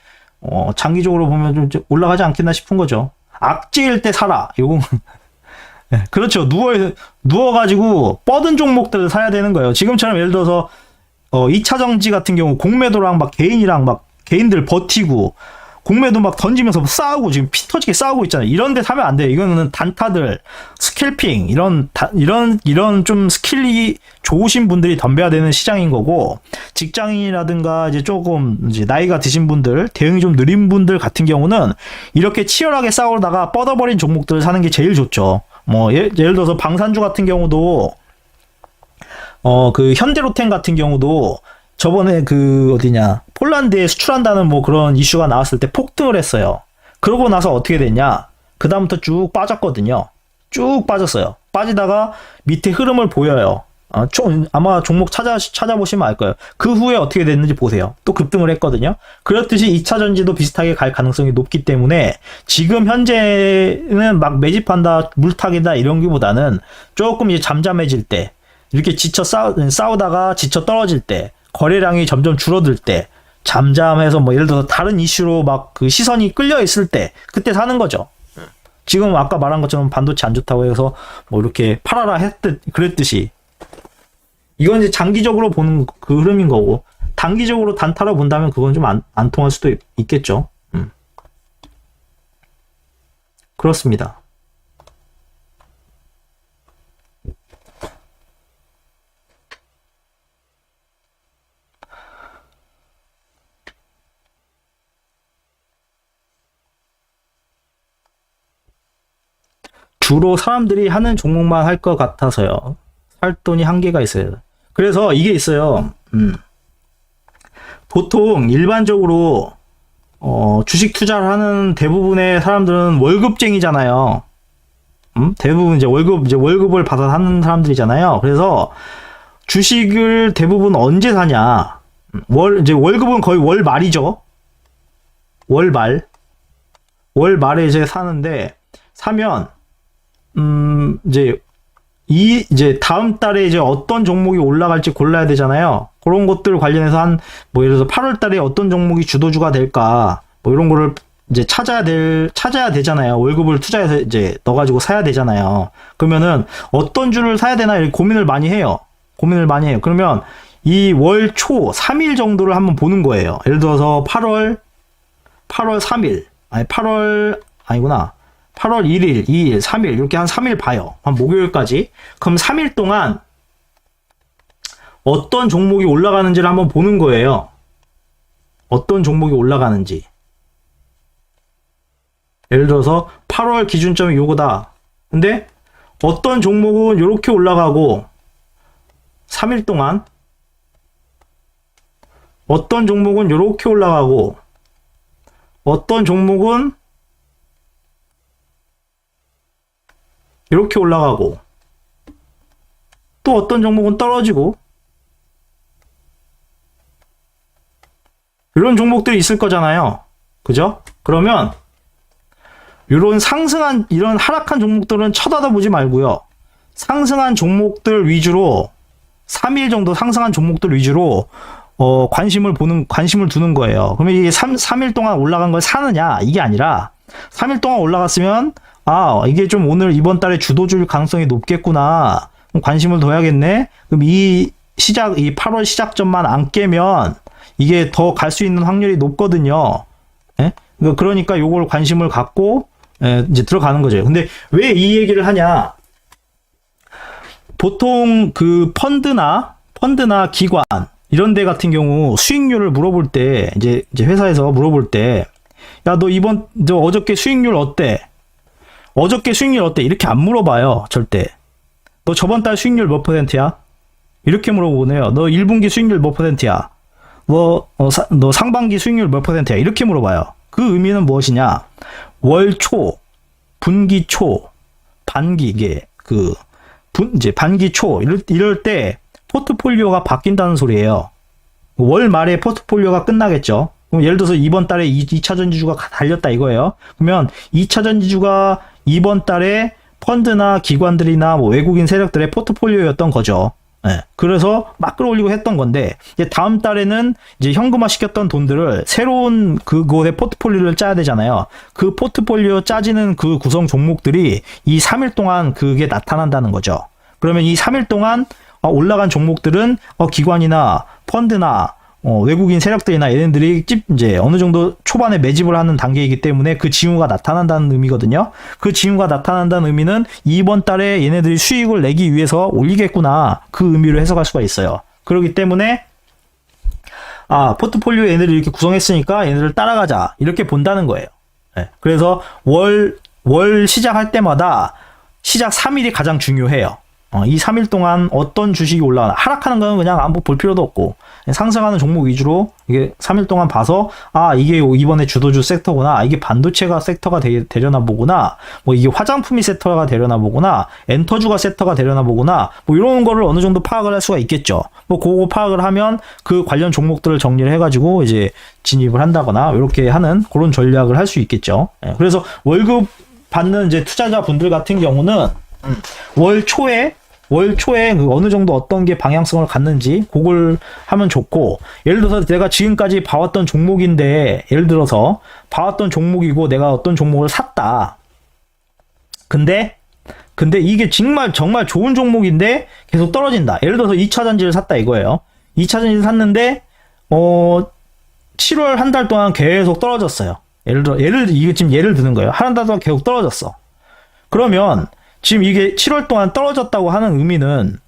장기적으로 보면 좀 올라가지 않겠나 싶은 거죠. 악재일 때 사라. 요건 네, 그렇죠. 누워가지고 뻗은 종목들을 사야 되는 거예요. 지금처럼 예를 들어서 2차 정지 같은 경우 공매도랑 막 개인들 버티고 공매도 막 던지면서 싸우고 지금 피 터지게 싸우고 있잖아요. 이런 데 사면 안 돼요. 이거는 단타들, 스캘핑, 이런 좀 스킬이 좋으신 분들이 덤벼야 되는 시장인 거고, 직장인이라든가 이제 조금 이제 나이가 드신 분들, 대응이 좀 느린 분들 같은 경우는 이렇게 치열하게 싸우다가 뻗어버린 종목들을 사는 게 제일 좋죠. 뭐, 예를 들어서 방산주 같은 경우도, 그 현대로템 같은 경우도 저번에 폴란드에 수출한다는 뭐 그런 이슈가 나왔을 때 폭등을 했어요. 그러고 나서 어떻게 됐냐? 그다음부터 쭉 빠졌거든요. 쭉 빠졌어요. 빠지다가 밑에 흐름을 보여요. 아마 종목 찾아보시면 알 거예요. 그 후에 어떻게 됐는지 보세요. 또 급등을 했거든요. 그렇듯이 2차 전지도 비슷하게 갈 가능성이 높기 때문에 지금 현재는 막 매집한다, 물타기다 이런 기보다는 조금 이제 잠잠해질 때, 이렇게 지쳐 싸우다가 지쳐 떨어질 때, 거래량이 점점 줄어들 때, 잠잠해서 뭐 예를 들어서 다른 이슈로 막 그 시선이 끌려 있을 때 그때 사는 거죠. 지금 아까 말한 것처럼 반도체 안 좋다고 해서 뭐 이렇게 팔아라 그랬듯이 이건 이제 장기적으로 보는 그 흐름인 거고, 단기적으로 단타로 본다면 그건 좀 안 통할 수도 있겠죠. 그렇습니다. 주로 사람들이 하는 종목만 할 것 같아서요. 살 돈이 한계가 있어요. 그래서 이게 있어요. 보통 일반적으로 주식 투자를 하는 대부분의 사람들은 월급쟁이잖아요. 대부분 이제 월급을 받아 하는 사람들이잖아요. 그래서 주식을 대부분 언제 사냐? 이제 월급은 거의 월 말이죠. 월 말에 이제 사는데, 사면 이제 다음 달에 이제 어떤 종목이 올라갈지 골라야 되잖아요. 그런 것들 관련해서 뭐 예를 들어서 8월 달에 어떤 종목이 주도주가 될까, 뭐 이런 거를 이제 찾아야 되잖아요. 월급을 투자해서 이제 넣어가지고 사야 되잖아요. 그러면은 어떤 주를 사야 되나 이렇게 고민을 많이 해요. 그러면 이 월 초 3일 정도를 한번 보는 거예요. 예를 들어서 8월 3일, 8월 1일, 2일, 3일 이렇게 한 3일 봐요. 한 목요일까지. 그럼 3일 동안 어떤 종목이 올라가는지를 한번 보는 거예요. 어떤 종목이 올라가는지. 예를 들어서 8월 기준점이 요거다. 근데 어떤 종목은 요렇게 올라가고 3일 동안 어떤 종목은 요렇게 올라가고 어떤 종목은 이렇게 올라가고 또 어떤 종목은 떨어지고 이런 종목들이 있을 거잖아요. 그죠? 그러면 이런 하락한 종목들은 쳐다보지 말고요. 상승한 종목들 위주로 3일 정도 상승한 종목들 위주로 관심을 두는 거예요. 그러면 이게 3일 동안 올라간 걸 사느냐 이게 아니라 3일 동안 올라갔으면 이게 좀 오늘 이번 달에 주도줄 가능성이 높겠구나. 관심을 둬야겠네. 그럼 이 8월 시작점만 안 깨면 이게 더 갈 수 있는 확률이 높거든요. 예? 그러니까 요걸 관심을 갖고 이제 들어가는 거죠. 근데 왜 이 얘기를 하냐? 보통 그 펀드나 기관 이런 데 같은 경우 수익률을 물어볼 때 이제 회사에서 물어볼 때 야, 너 어저께 수익률 어때? 어저께 수익률 어때? 이렇게 안 물어봐요. 절대. 너 저번 달 수익률 몇 %야? 이렇게 물어보네요. 너 1분기 수익률 몇 %야? 너 상반기 수익률 몇 %야? 이렇게 물어봐요. 그 의미는 무엇이냐? 월 초, 분기 초, 반기, 이게 이제 반기 초, 이럴 때 포트폴리오가 바뀐다는 소리예요. 월 말에 포트폴리오가 끝나겠죠. 그럼 예를 들어서 이번 달에 2차 전지주가 달렸다 이거예요. 그러면 2차 전지주가 이번 달에 펀드나 기관들이나 뭐 외국인 세력들의 포트폴리오였던 거죠. 네. 그래서 막 끌어올리고 했던 건데, 이제 다음 달에는 이제 현금화 시켰던 돈들을 새로운 그곳의 포트폴리오를 짜야 되잖아요. 그 포트폴리오 짜지는 그 구성 종목들이 이 3일 동안 그게 나타난다는 거죠. 그러면 이 3일 동안 올라간 종목들은 기관이나 펀드나 외국인 세력들이나 얘네들이 이제 어느 정도 초반에 매집을 하는 단계이기 때문에 그 징후가 나타난다는 의미거든요. 그 징후가 나타난다는 의미는 이번 달에 얘네들이 수익을 내기 위해서 올리겠구나, 그 의미로 해석할 수가 있어요. 그렇기 때문에 포트폴리오 얘네들 이렇게 구성했으니까 얘네들 따라가자, 이렇게 본다는 거예요. 네. 그래서 월 시작할 때마다 시작 3일이 가장 중요해요. 이 3일 동안 어떤 주식이 올라가나, 하락하는 거는 그냥 아무 볼 필요도 없고, 상승하는 종목 위주로 이게 3일 동안 봐서 이게 이번에 주도주 섹터구나, 이게 반도체가 섹터가 되려나 보구나, 뭐 이게 화장품이 섹터가 되려나 보구나, 엔터주가 섹터가 되려나 보구나, 뭐 이런 거를 어느 정도 파악을 할 수가 있겠죠. 뭐 그거 파악을 하면 그 관련 종목들을 정리를 해가지고 이제 진입을 한다거나 이렇게 하는 그런 전략을 할 수 있겠죠. 그래서 월급 받는 이제 투자자분들 같은 경우는 월 초에 그 어느 정도 어떤 게 방향성을 갖는지 그걸 하면 좋고, 예를 들어서 내가 지금까지 봐왔던 종목인데, 예를 들어서 봐왔던 종목이고 내가 어떤 종목을 샀다. 근데 이게 정말 좋은 종목인데 계속 떨어진다. 예를 들어서 2차 전지를 샀다 이거예요. 2차 전지를 샀는데 7월 한 달 동안 계속 떨어졌어요. 이게 지금 예를 드는 거예요. 한 달 동안 계속 떨어졌어. 그러면 지금 이게 7월 동안 떨어졌다고 하는 의미는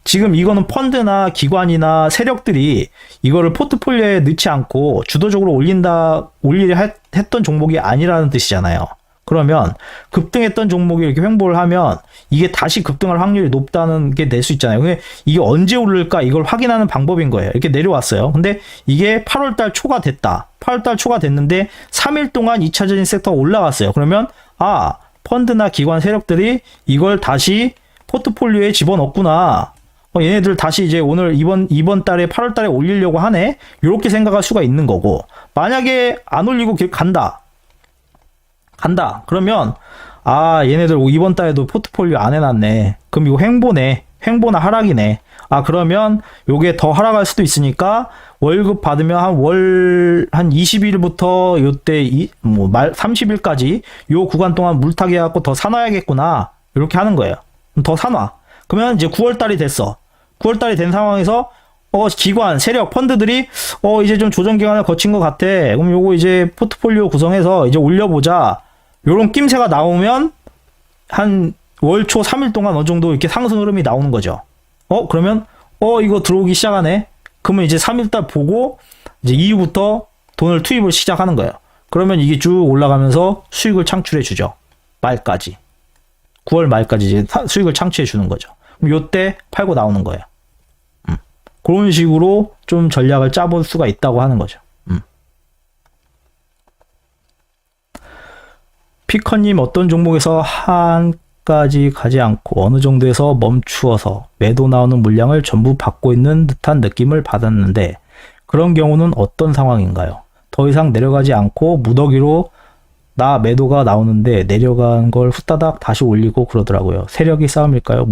지금 이거는 펀드나 기관이나 세력들이 이거를 포트폴리오에 넣지 않고 주도적으로 올리려 했던 종목이 아니라는 뜻이잖아요. 그러면 급등했던 종목이 이렇게 횡보를 하면 이게 다시 급등할 확률이 높다는 게 낼 수 있잖아요. 근데 이게 언제 오를까, 이걸 확인하는 방법인 거예요. 이렇게 내려왔어요. 근데 이게 8월달 초가 됐다. 8월달 초가 됐는데 3일 동안 2차 전지 섹터가 올라갔어요. 그러면 펀드나 기관 세력들이 이걸 다시 포트폴리오에 집어넣구나. 얘네들 다시 이제 이번 달에 8월 달에 올리려고 하네. 이렇게 생각할 수가 있는 거고, 만약에 안 올리고 간다. 그러면 얘네들 이번 달에도 포트폴리오 안 해놨네. 그럼 이거 횡보나 하락이네. 그러면 요게 더 하락할 수도 있으니까 월급 받으면 한 20일부터 요때 30일까지 요 구간 동안 물타기 해갖고 더 사놔야겠구나, 이렇게 하는 거예요. 더 사놔. 그러면 이제 9월달이 됐어. 9월달이 된 상황에서 기관, 세력, 펀드들이 이제 좀 조정 기간을 거친 것 같아. 그럼 요거 이제 포트폴리오 구성해서 이제 올려보자, 요런 낌새가 나오면 한 월초 3일 동안 어느 정도 이렇게 상승 흐름이 나오는 거죠. 그러면 이거 들어오기 시작하네. 그러면 이제 3일달 보고 이제 이후부터 돈을 투입을 시작하는 거예요. 그러면 이게 쭉 올라가면서 수익을 창출해 주죠. 말까지. 9월 말까지 이제 수익을 창출해 주는 거죠. 그럼 요때 팔고 나오는 거예요. 그런 식으로 좀 전략을 짜볼 수가 있다고 하는 거죠. 피커님, 어떤 종목에서 한까지 가지 않고 어느 정도에서 멈추어서 매도 나오는 물량을 전부 받고 있는 듯한 느낌을 받았는데, 그런 경우는 어떤 상황인가요? 더 이상 내려가지 않고 무더기로 나 매도가 나오는데 내려간 걸 후다닥 다시 올리고 그러더라고요. 세력이 싸움일까요?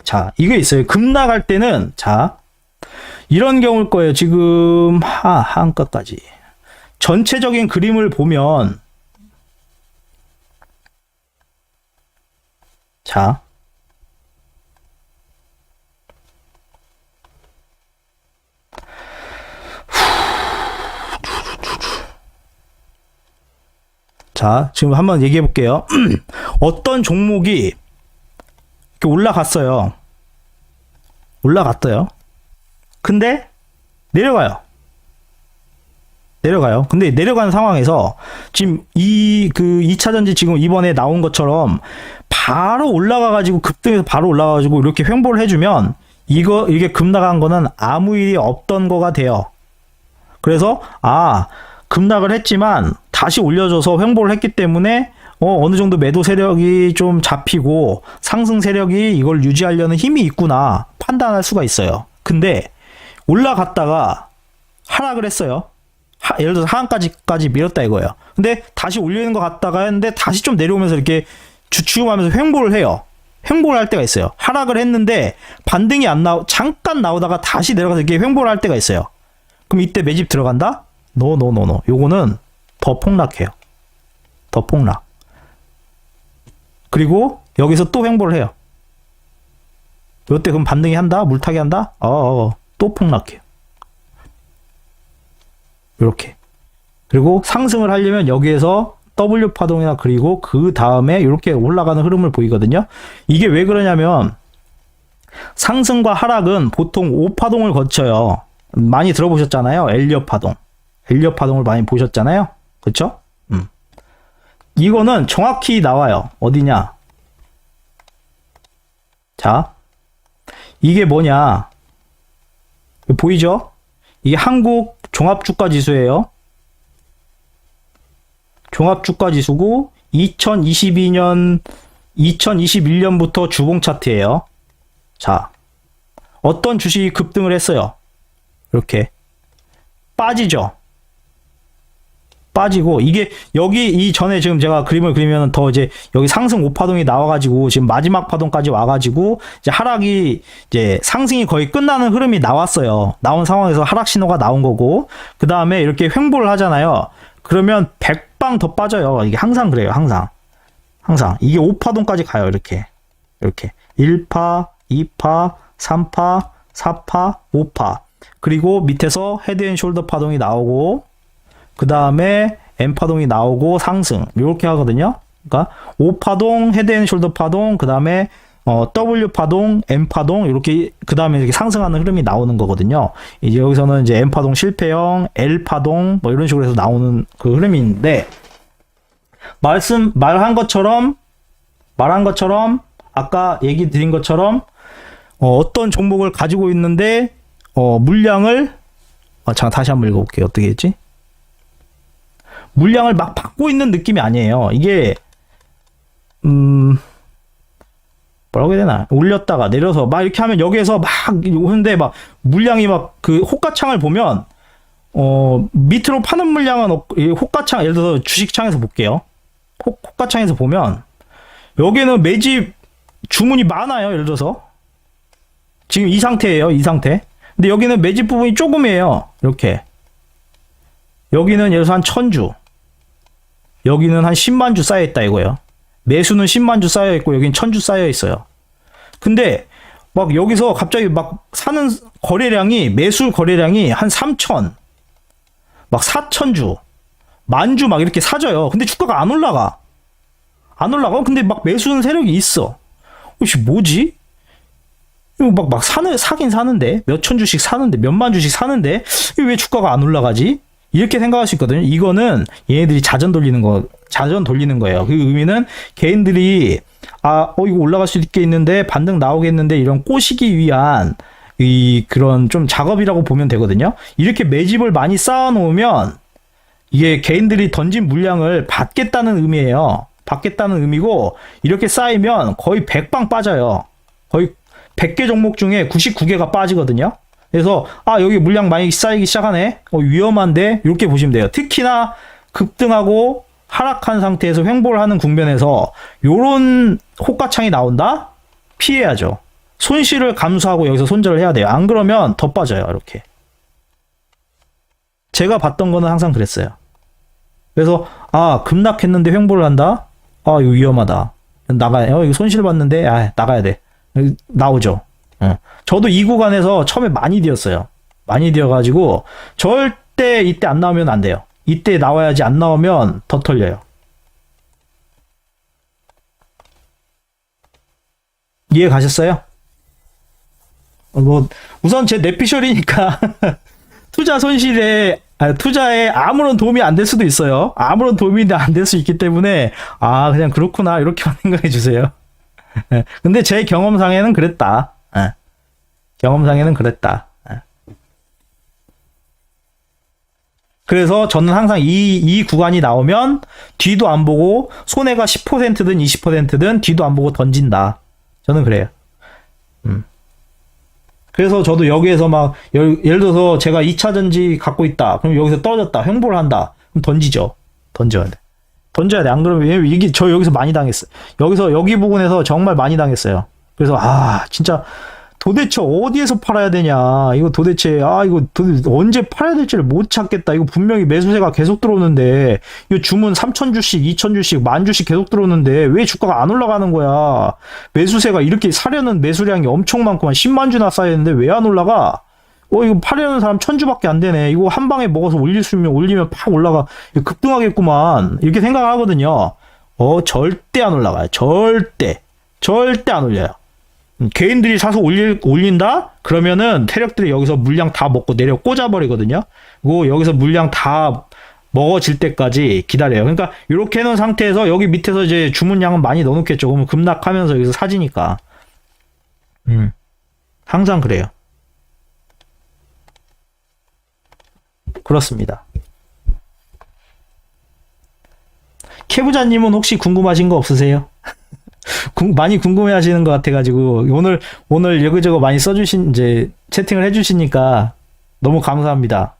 자, 이게 있어요. 급 나갈 때는, 이런 경우일 거예요. 지금 한가까지 전체적인 그림을 보면, 지금 한번 얘기해 볼게요. 어떤 종목이 이렇게 올라갔어요. 올라갔어요. 근데 내려가요. 근데 내려가는 상황에서 지금 그 2차 전지 지금 이번에 나온 것처럼 바로 올라가가지고 급등해서 바로 올라가가지고 이렇게 횡보를 해주면 이게 급락한 거는 아무 일이 없던 거가 돼요. 그래서 급락을 했지만 다시 올려줘서 횡보를 했기 때문에 어느 정도 매도 세력이 좀 잡히고 상승 세력이 이걸 유지하려는 힘이 있구나 판단할 수가 있어요. 근데 올라갔다가 하락을 했어요. 예를 들어서 하한까지 밀었다 이거예요. 근데 다시 올리는 것 같다가 했는데 다시 좀 내려오면서 이렇게 주춤하면서 횡보를 해요. 횡보를 할 때가 있어요. 하락을 했는데 반등이 잠깐 나오다가 다시 내려가서 이렇게 횡보를 할 때가 있어요. 그럼 이때 매집 들어간다? 노. 요거는 더 폭락해요. 더 폭락. 그리고 여기서 또 횡보를 해요. 요때 그럼 반등이 한다? 물타기 한다? 또 폭락해요. 이렇게. 그리고 상승을 하려면 여기에서 W 파동이나 그리고 그 다음에 이렇게 올라가는 흐름을 보이거든요. 이게 왜 그러냐면 상승과 하락은 보통 5파동을 거쳐요. 많이 들어보셨잖아요. 엘리엇 파동. 엘리엇 파동을 많이 보셨잖아요. 그렇죠? 이거는 정확히 나와요. 어디냐? 자, 이게 뭐냐? 보이죠? 이게 한국 종합주가지수예요. 종합주가지수고 2021년부터 주봉 차트예요. 자, 어떤 주식이 급등을 했어요. 이렇게 빠지죠. 빠지고 이게 여기 이전에 지금 제가 그림을 그리면 더 이제 여기 상승 5파동이 나와가지고 지금 마지막 파동까지 와가지고 이제 하락이 이제 상승이 거의 끝나는 흐름이 나왔어요. 나온 상황에서 하락 신호가 나온 거고 그 다음에 이렇게 횡보를 하잖아요. 그러면 100방 더 빠져요. 이게 항상 그래요. 항상 이게 5파동까지 가요. 이렇게 1파, 2파, 3파, 4파, 5파 그리고 밑에서 헤드앤숄더 파동이 나오고 그 다음에 M파동이 나오고 상승 이렇게 하거든요. 그러니까 5파동, 헤드앤숄더 파동, 그 다음에 W파동, M파동 이렇게 그 다음에 이렇게 상승하는 흐름이 나오는 거거든요. 이제 여기서는 이제 M파동 실패형, L파동 뭐 이런 식으로 해서 나오는 그 흐름인데 말한 것처럼 아까 얘기 드린 것처럼 어떤 종목을 가지고 있는데 물량을 잠깐 다시 한번 읽어볼게요. 어떻게 했지? 물량을 막 받고 있는 느낌이 아니에요. 이게 뭐라고 해야 되나? 올렸다가 내려서 막 이렇게 하면 여기에서 막 오는데 막 물량이 막 그 호가창을 보면 밑으로 파는 물량은 호가창 예를 들어서 주식창에서 볼게요. 호가창에서 보면 여기는 매집 주문이 많아요. 예를 들어서 지금 이 상태예요. 이 상태. 근데 여기는 매집 부분이 조금이에요. 이렇게 여기는 예를 들어서 한 1000주 여기는 한 10만 주 쌓여 있다 이거예요. 매수는 10만 주 쌓여 있고 여기는 1000주 쌓여 있어요. 근데 막 여기서 갑자기 막 사는 거래량이 매수 거래량이 한 3000, 막 4000주, 만주 막 이렇게 사져요. 근데 주가가 안 올라가. 근데 막 매수는 세력이 있어. 혹시 뭐지? 이거 막 사긴 사는데 몇천 주씩 사는데 몇만 주씩 사는데 왜 주가가 안 올라가지? 이렇게 생각할 수 있거든요. 이거는 얘네들이 자전 돌리는 거예요. 그 의미는 개인들이 이거 올라갈 수 있겠는데 반등 나오겠는데 이런 꼬시기 위한 그런 좀 작업이라고 보면 되거든요. 이렇게 매집을 많이 쌓아 놓으면 이게 개인들이 던진 물량을 받겠다는 의미예요. 받겠다는 의미고 이렇게 쌓이면 거의 100방 빠져요. 거의 100개 종목 중에 99개가 빠지거든요. 그래서 여기 물량 많이 쌓이기 시작하네. 위험한데 이렇게 보시면 돼요. 특히나 급등하고 하락한 상태에서 횡보를 하는 국면에서 요런 호가창이 나온다? 피해야죠. 손실을 감수하고 여기서 손절을 해야 돼요. 안 그러면 더 빠져요. 이렇게. 제가 봤던 거는 항상 그랬어요. 그래서 급락했는데 횡보를 한다? 이거 위험하다. 나가요. 이거 손실 봤는데 나가야 돼. 나오죠. 저도 이 구간에서 처음에 많이 뛰었어요. 많이 뛰어가지고 절대 이때 안 나오면 안 돼요. 이때 나와야지. 안 나오면 더 털려요. 이해 가셨어요? 뭐 우선 제 뇌피셜이니까 투자에 아무런 도움이 안 될 수도 있어요. 아무런 도움이 안 될 수 있기 때문에 그냥 그렇구나 이렇게만 생각해 주세요. 근데 제 경험상에는 그랬다. 경험상에는 그랬다. 그래서 저는 항상 이 구간이 나오면 뒤도 안 보고 손해가 10%든 20%든 뒤도 안 보고 던진다. 저는 그래요. 그래서 저도 여기에서 막 예를 들어서 제가 2차 전지 갖고 있다. 그럼 여기서 떨어졌다. 횡보를 한다. 그럼 던지죠. 던져야 돼. 던져야 돼. 안 그러면 이게 저 여기서 많이 당했어요. 여기 부분에서 정말 많이 당했어요. 그래서 진짜 도대체 어디에서 팔아야 되냐. 이거 도대체 언제 팔아야 될지를 못 찾겠다. 이거 분명히 매수세가 계속 들어오는데 이거 주문 3,000주씩, 2,000주씩, 10,000주씩 계속 들어오는데 왜 주가가 안 올라가는 거야. 매수세가 이렇게 사려는 매수량이 엄청 많구만. 10만 주나 쌓였는데 왜 안 올라가? 이거 팔려는 사람 1,000주밖에 안 되네. 이거 한 방에 먹어서 올리면 팍 올라가. 이거 급등하겠구만. 이렇게 생각을 하거든요. 절대 안 올라가요. 절대 안 올려요. 개인들이 사서 올린다? 그러면은 세력들이 여기서 물량 다 먹고 내려 꽂아버리거든요. 그리고 여기서 물량 다 먹어질 때까지 기다려요. 그러니까 이렇게 해놓은 상태에서 여기 밑에서 이제 주문량은 많이 넣어놓겠죠. 그러면 급락하면서 여기서 사지니까. 항상 그래요. 그렇습니다. 캐부자님은 혹시 궁금하신 거 없으세요? 많이 궁금해 하시는 것 같아가지고, 오늘 여기저기 많이 이제, 채팅을 해주시니까 너무 감사합니다.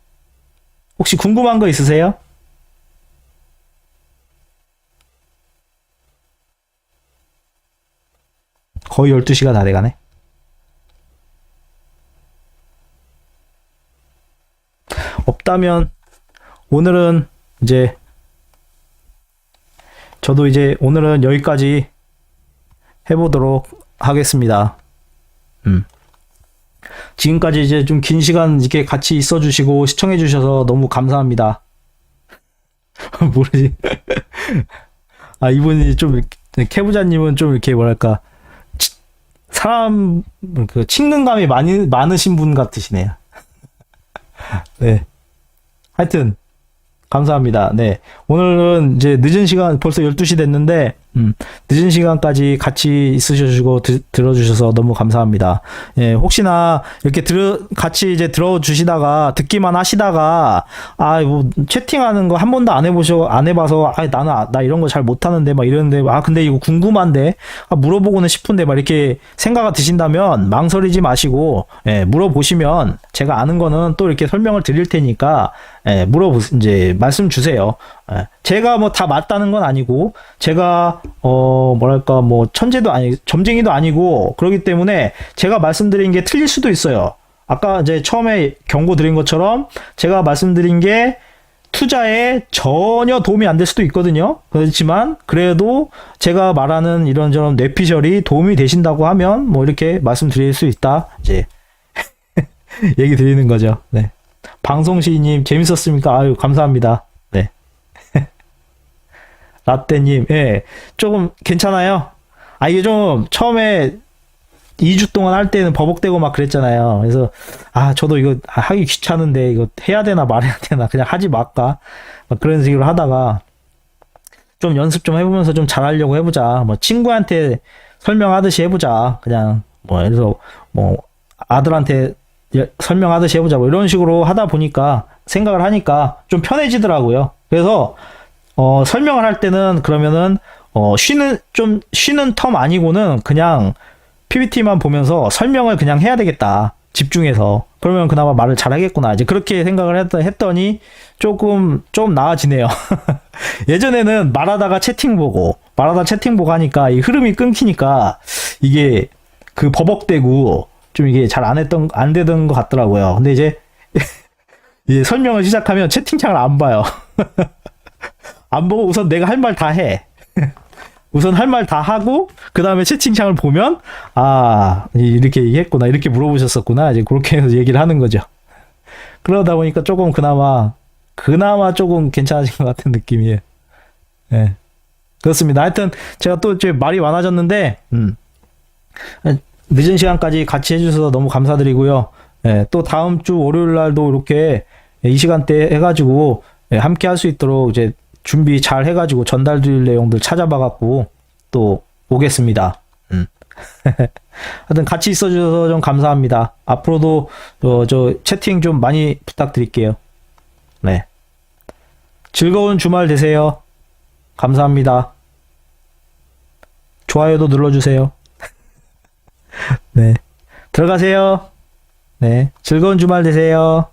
혹시 궁금한 거 있으세요? 거의 12시가 다 돼가네. 없다면, 오늘은 저도 오늘은 여기까지 해보도록 하겠습니다. 지금까지 좀 긴 시간 이렇게 같이 있어주시고 시청해주셔서 너무 감사합니다. 모르지. 이분이 좀, 캐부자님은 좀 이렇게 뭐랄까, 사람, 친근감이 많으신 분 같으시네요. 네. 하여튼, 감사합니다. 네. 오늘은 늦은 시간, 벌써 12시 됐는데, 늦은 시간까지 같이 있으셔주고 들어주셔서 너무 감사합니다. 예, 혹시나 이렇게 같이 들어주시다가 듣기만 하시다가 뭐 채팅하는 거 한 번도 안 해봐서 나 이런 거 잘 못하는데 막 이러는데 근데 이거 궁금한데 물어보고는 싶은데 막 이렇게 생각이 드신다면 망설이지 마시고 물어보시면 제가 아는 거는 또 이렇게 설명을 드릴 테니까 말씀 주세요. 제가 뭐 다 맞다는 건 아니고 제가 뭐랄까 뭐 천재도 아니 점쟁이도 아니고 그렇기 때문에 제가 말씀드린 게 틀릴 수도 있어요. 아까 처음에 경고 드린 것처럼 제가 말씀드린 게 투자에 전혀 도움이 안 될 수도 있거든요. 그렇지만 그래도 제가 말하는 이런저런 뇌피셜이 도움이 되신다고 하면 뭐 이렇게 말씀드릴 수 있다. 얘기 드리는 거죠. 네. 방송시님 재밌었습니까? 아유 감사합니다. 네. 라떼님, 조금 괜찮아요? 이게 좀 처음에 2주 동안 할 때는 버벅대고 막 그랬잖아요. 그래서 저도 이거 하기 귀찮은데 이거 해야 되나 말해야 되나 그냥 하지 말까 막 그런 식으로 하다가 좀 연습 좀 해보면서 좀 잘하려고 해보자. 뭐 친구한테 설명하듯이 해보자. 그냥 그래서 아들한테 설명하듯이 해보자. 뭐 이런 식으로 하다 보니까 생각을 하니까 좀 편해지더라고요. 그래서 설명을 할 때는 그러면은 쉬는 텀 아니고는 그냥 PPT만 보면서 설명을 그냥 해야 되겠다. 집중해서. 그러면 그나마 말을 잘하겠구나. 그렇게 생각을 했더니 조금 나아지네요. 예전에는 말하다가 채팅 보고 하니까 이 흐름이 끊기니까 이게 버벅대고 좀 이게 잘 안 되던 것 같더라고요. 근데 이제 설명을 시작하면 채팅창을 안 봐요. 안 보고 우선 내가 할 말 다 해. 우선 할 말 다 하고 그 다음에 채팅창을 보면 이렇게 얘기했구나, 이렇게 물어보셨었구나, 그렇게 해서 얘기를 하는 거죠. 그러다 보니까 조금 그나마 조금 괜찮아진 것 같은 느낌이에요. 네. 그렇습니다. 하여튼 제가 또 말이 많아졌는데 늦은 시간까지 같이 해주셔서 너무 감사드리고요. 예, 또 다음 주 월요일 날도 이렇게 이 시간대 해가지고 함께 할 수 있도록 이제 준비 잘 해가지고 전달드릴 내용들 찾아봐갖고 또 오겠습니다. 하여튼 같이 있어주셔서 좀 감사합니다. 앞으로도 저 채팅 좀 많이 부탁드릴게요. 네. 즐거운 주말 되세요. 감사합니다. 좋아요도 눌러주세요. 네. 들어가세요. 네. 즐거운 주말 되세요.